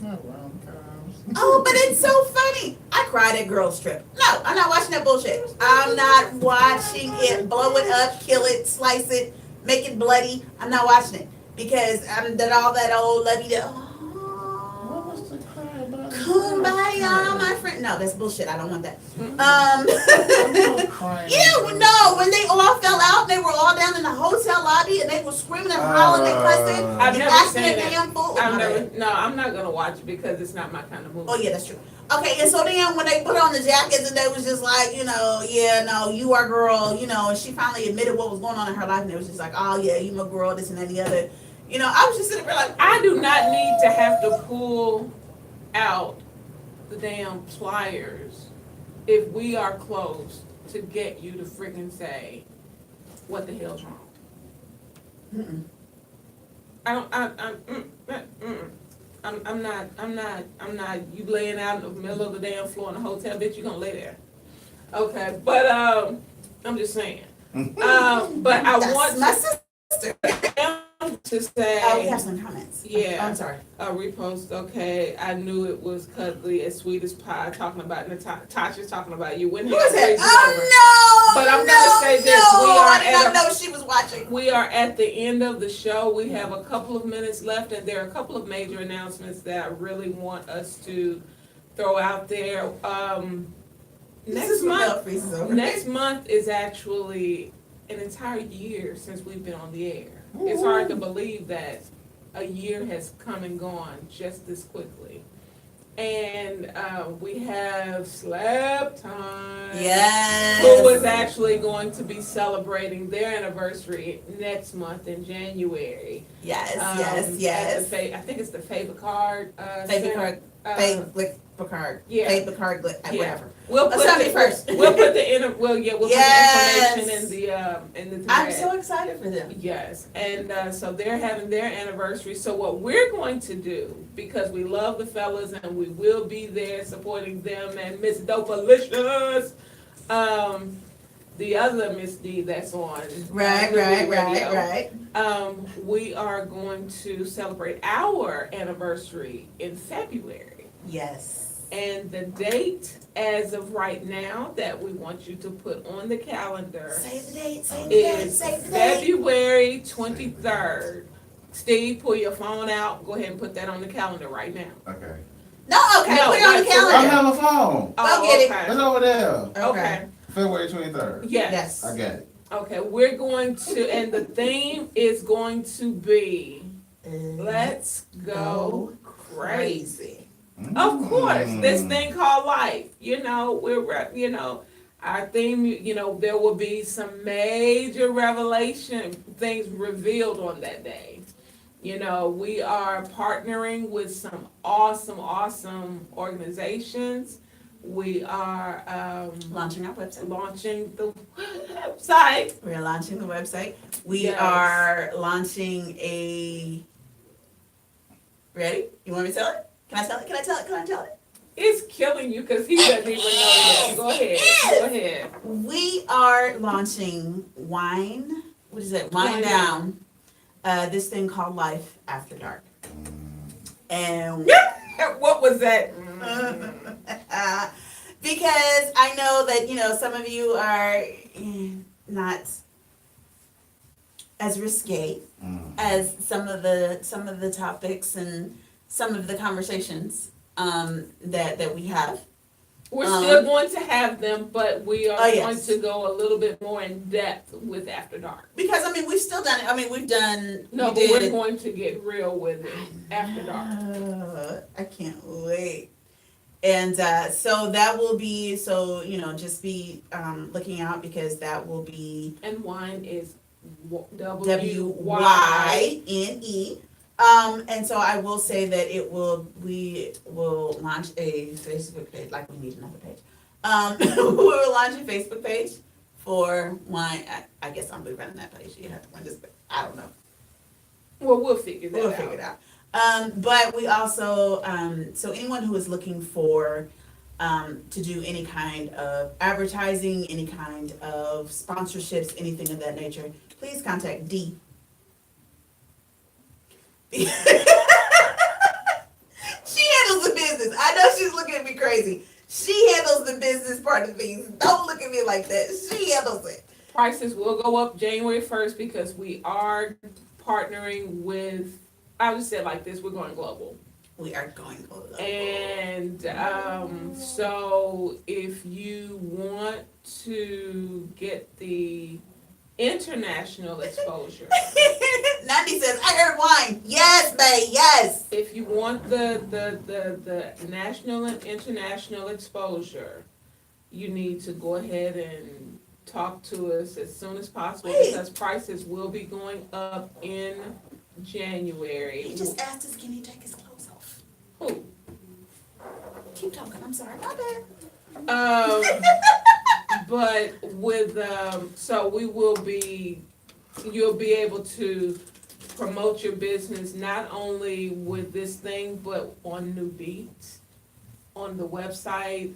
Not rom-coms. Oh, but it's so funny. I cried at Girls Trip. No, I'm not watching that bullshit. I'm not watching it. Blow it up, kill it, slice it, make it bloody. I'm not watching it because I'm all that old lovey. What was the cry about? Kumbaya, my friend. No, that's bullshit. I don't want that. Crying. Yeah, no, when they all fell out, they were all down in the hotel lobby and they were screaming and hollering and cussing I've and never asking seen a it. damn fool. I'm not gonna watch it because it's not my kind of movie. Oh yeah, that's true. Okay, and so then when they put on the jackets and they was just like, yeah, no, you are girl, and she finally admitted what was going on in her life and it was just like, oh yeah, you my girl, this and that and the other. I was just sitting there like, I do not need to have to pull out the damn pliers if we are close to get you to freaking say, what the hell's wrong? mm-mm. I don't, I'm not, you laying out in the middle of the damn floor in a hotel, bitch, you gonna lay there. Okay, but, I'm just saying. But I That's want my to sister. to say. Oh, we have some comments. Yeah. Oh, I'm sorry. A repost, okay, I knew it was cuddly as sweet as pie, talking about, Tasha's talking about you, when he Who is it? crazy over. Oh, no! But I'm no, gonna say this, no, we are I did at not know she was watching. We are at the end of the show, we have a couple of minutes left, and there are a couple of major announcements that I really want us to throw out there. Next month is actually an entire year since we've been on the air. It's hard to believe that a year has come and gone just this quickly. And we have Slap Time. Yes. Who is actually going to be celebrating their anniversary next month in January. Yes, At the I think it's the Faber Card. Picard. Yeah. Faye Picard, whatever. We'll put Tell me the first. We'll put the information in the thread. I'm so excited for them. Yes, and so they're having their anniversary. So what we're going to do, because we love the fellas and we will be there supporting them and Miss Dopalicious, the other Miss D that's on. Right. We are going to celebrate our anniversary in February. Yes. And the date, as of right now, that we want you to put on the calendar Say the date, is say the date. February 23rd. Steve, pull your phone out. Go ahead and put that on the calendar right now. Okay. No, okay, No, put it on the wait, I don't calendar. have a phone. Go get it. It's over there. Okay. February 23rd. Yes. I got it. Okay, we're going to, and the theme is going to be, let's go crazy. Of course, this thing called life, our theme, there will be some major revelation, things revealed on that day. We are partnering with some awesome organizations. We are, Launching our website. launching the website. We're launching the website. We Yes. are launching a. Ready? You want me to tell it? Can I tell it? Can I tell it? It's killing you because he doesn't even know yet. Go ahead. We are launching Wine. What is it? Wine Down. This thing called Life After Dark. And What was that? because I know that some of you are not as risque as some of the topics and some of the conversations that we have. We're still going to have them, but we are going yes. to go a little bit more in depth with After Dark. Because we've still done it. We've done. No, we but did we're going to get real with it After Dark. I can't wait. And so that will be just be looking out because that will be And wine is WYNE. And so I will say that we will launch a Facebook page, like we need another page. We will launch a Facebook page for Wine. I guess I'll be running that page. You have to run this, I don't know. Well, we'll figure that out. We'll figure it out. But we also, so anyone who is looking for to do any kind of advertising, any kind of sponsorships, anything of that nature, please contact D. She handles the business. I know she's looking at me crazy. She handles the business part of things. Don't look at me like that. She handles it. Prices will go up January 1st because we are partnering with, I'll just say it like this, we're going global. We are going global. And so if you want to get the international exposure, Nandi says, I heard wine. Yes, babe, yes. if you want the national and international exposure, you need to go ahead and talk to us as soon as possible because prices will be going up in January. He just asked us, can he take his clothes off? Who? Keep talking, I'm sorry, my bad. But with, so we will be, you'll be able to promote your business not only with this thing, but on New Beats, on the website,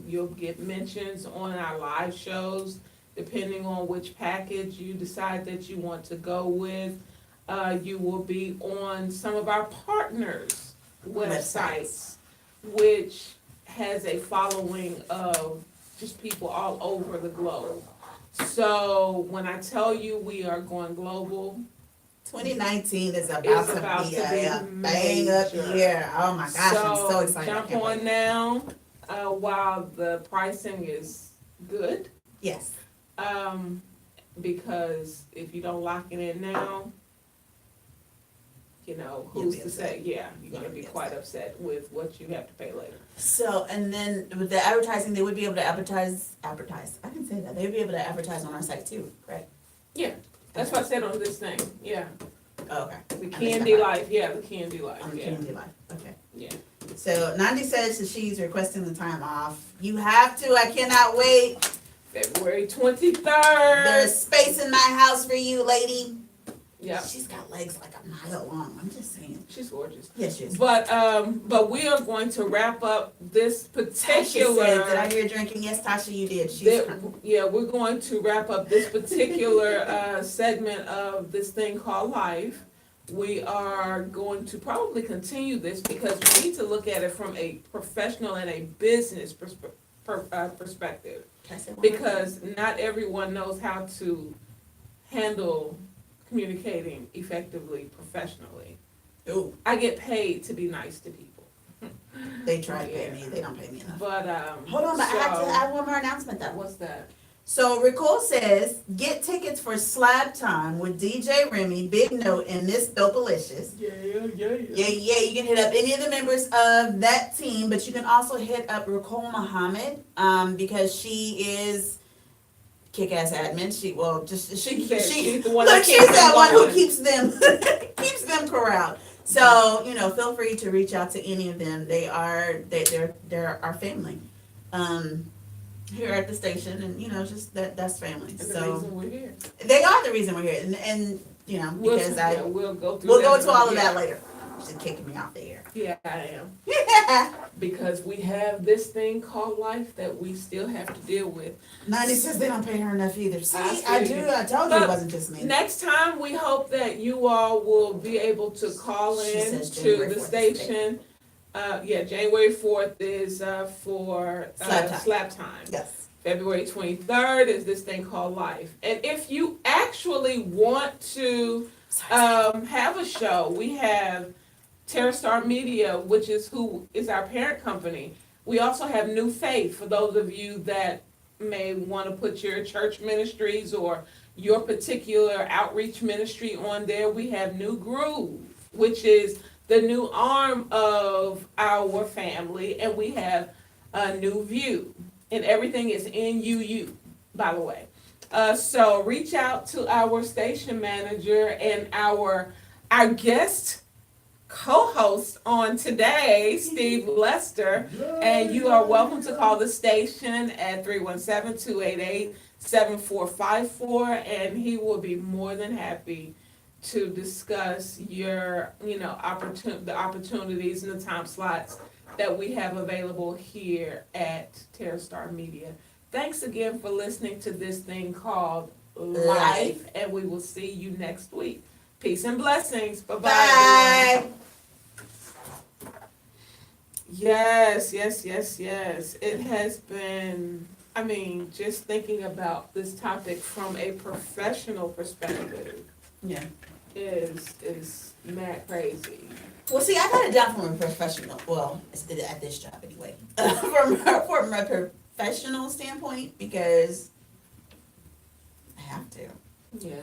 you'll get mentions on our live shows, depending on which package you decide that you want to go with. You will be on some of our partners' websites, which has a following of just people all over the globe. So when I tell you we are going global, 2019 is about It's to about be to be a bang up major. year. Oh my gosh, I'm so excited. I jump can't on wait. now, while the pricing is good. Yes. Because if you don't lock it in now, you know, You'll who's be to upset. say, yeah, you're gonna You'll be be quite upset with what you have to pay later. So, and then with the advertising, they would be able to advertise. I can say that. They would be able to advertise on our site too, correct? Yeah, that's what I said on this thing, yeah, Oh, okay. the I missed Candy that part. Life, yeah, the Candy Life, On the yeah, Candy Life, okay. yeah. So Nandi says that she's requesting the time off. You have to, I cannot wait. February There's 23rd, space in my house for you, lady. yeah, She's got legs like a mile long, I'm just saying. she's gorgeous. Yes, she is. But we are going to wrap up this Tasha said, did I particular, hear drinking? Yes, Tasha, you did. yeah, we're going to wrap up this particular, segment of this thing called life. We are going to probably continue this because we need to look at it from a professional and a business perspective. Can I say one more thing? Because not everyone knows how to handle communicating effectively professionally. Ooh, I get paid to be nice to people, they try to pay me, they don't pay me enough. but, Hold on, but I have to so- add one more announcement though. What's that? So Ricole says, get tickets for Slab Time with DJ Remy, Big Note, and Miss Dopalicious. Yeah. Yeah, you can hit up any of the members of that team, but you can also hit up Ricole Muhammad, because she is kick-ass admin. She's the one that look, she's keeps that them one who going. keeps them, keeps them corralled. So, you know, feel free to reach out to any of them. They're our family. Here at the station, and you know, just that's family. And the So reason we're here. they are the reason we're here, and you know, because We'll go through we'll go that into all of yeah. that later. She's kicking me off the air. Yeah, I am. Yeah. Because we have this thing called life that we still have to deal with. 90 says they don't pay her enough either. See, I I see. do. I told you But it wasn't just me. Next time, we hope that you all will be able to call She in says to January the 4th is station. January 4th is for Slap time. slap time. Yes. February 23rd is this thing called life. And if you actually want to have a show, we have TerraStar Media, which is who is our parent company. We also have New Faith, for those of you that may want to put your church ministries or your particular outreach ministry on there. We have New Groove, which is the new arm of our family, and we have a New View, and everything is NUU, by the way. So reach out to our station manager and our guest co-host on today, Steve Lester, and you are welcome to call the station at 317-288-7454, and he will be more than happy to discuss your, the opportunities and the time slots that we have available here at TerraStar Media. Thanks again for listening to this thing called Life, and we will see you next week. Peace and blessings. Bye-bye. Bye. Yes. It has been, just thinking about this topic from a professional perspective Yeah. is mad crazy. Well, see, I got it down from a professional. Well, at this job anyway. from a professional standpoint, because I have to. Yeah.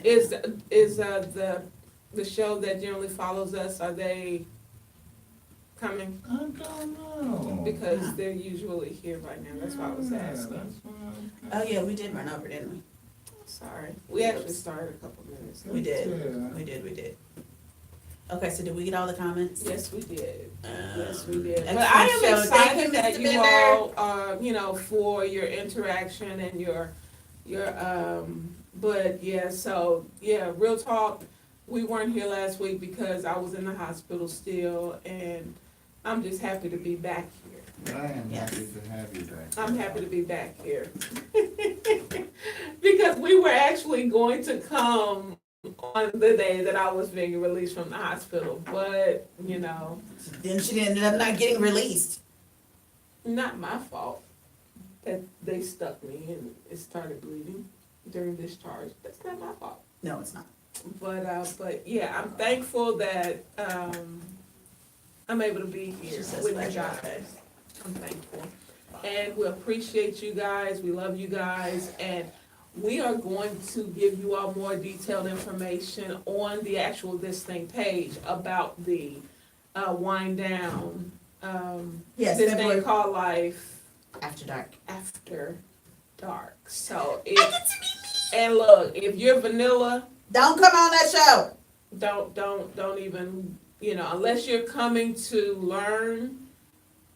Is the show that generally follows us, are they coming? I don't know. Because they're usually here by now, that's why I was asking. Oh yeah, we did run over, didn't we? Sorry, we actually started a couple minutes ago. We did. Yeah. We did. Okay, so did we get all the comments? Yes, we did. Yes, we did. Excellent But I am show. Thank you, excited that Mr. you Bender. all, for your interaction and your But yeah, so yeah, real talk. We weren't here last week because I was in the hospital still, and I'm just happy to be back here. I am Yes. happy to have you back. I'm happy to be back here. Because we were actually going to come on the day that I was being released from the hospital, but, you know, Then she ended up not getting released. not my fault that they stuck me and it started bleeding during discharge. That's not my fault. No, it's not. But yeah, I'm thankful that, I'm able to be here She says with you pleasure. guys. I'm thankful. And we appreciate you guys, we love you guys, and we are going to give you all more detailed information on the actual This Thing page about the, wind down, Yes, This February Thing called Life after dark. After Dark. So and look, if you're vanilla, Don't come on that show. don't even, you know, unless you're coming to learn,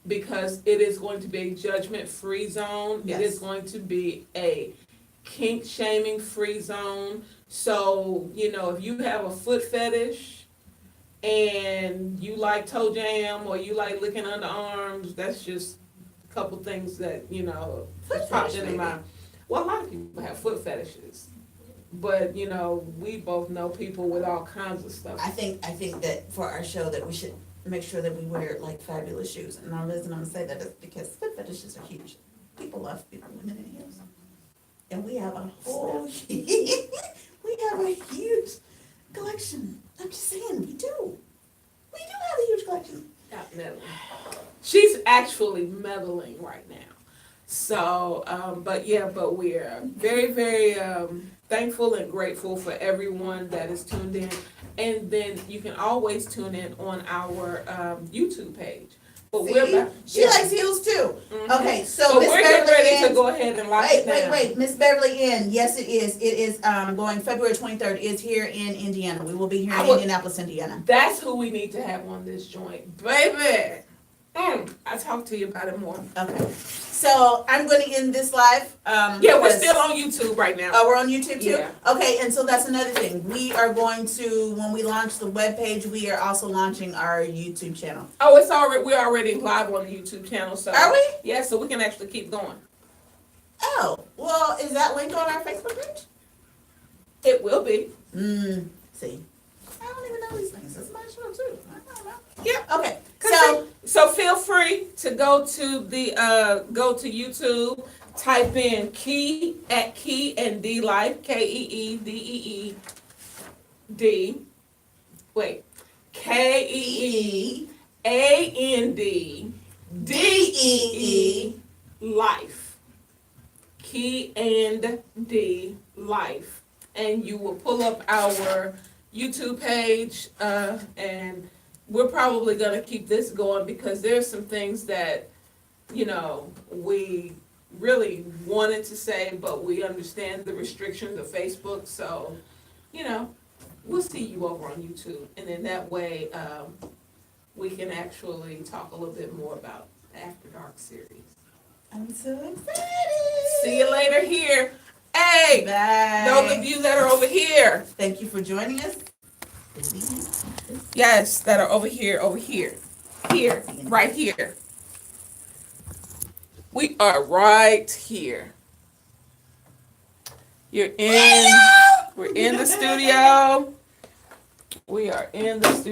because it is going to be a judgment-free zone. It is Yes. going to be a kink shaming free zone. So, you know, if you have a foot fetish and you like toe jam or you like licking underarms, that's just a couple things that, you know, Foot popped fetish, into maybe. my. Well, a lot of people have foot fetishes. But, you know, we both know people with all kinds of stuff. I think that for our show that we should make sure that we wear like fabulous shoes. And the reason I'm gonna say that is because foot fetishes are huge. People love women in heels. And we have a whole we have a huge collection. I'm just saying, we do. We do have a huge collection. Not meddling. She's actually meddling right now. So, but we're very, very thankful and grateful for everyone that is tuned in. And then you can always tune in on our YouTube page. But we're See? about, She likes heels too. Mhm. Okay, So so Miss we're getting Beverly ready to Ann. go ahead and lock it down. Wait, Miss Beverly Inn, yes it is. It is going February 23rd. It's here in Indiana. We will be here I in would- Indianapolis, Indiana. That's who we need to have on this joint, baby. I'll talk to you about it more. Okay, so I'm going to end this live. Yeah, we're because- still on YouTube right now. Oh, we're on YouTube too? Yeah. Okay, and so that's another thing. We are going to, when we launch the webpage, we are also launching our YouTube channel. Oh, it's already, we're already live on the YouTube channel, so. Are we? Yeah, so we can actually keep going. Oh, well, is that link on our Facebook page? It will be. See. I don't even know these things. It's my show too. I don't know. Yeah. Okay, so, So feel free to go to the go to YouTube, type in Key and D Life, KEEDEED. Wait. KEEANDDEE Life. Key and D Life. And you will pull up our YouTube page, and we're probably gonna keep this going because there's some things that, you know, we really wanted to say, but we understand the restrictions of Facebook, so, you know, we'll see you over on YouTube, and then that way, we can actually talk a little bit more about the After Dark series. I'm so excited. See you later here. Hey, Bye. those of you that are over here, Thank you for joining us. yes, that are over here, here, right here. We are right here. We're in the studio. We are in the studio.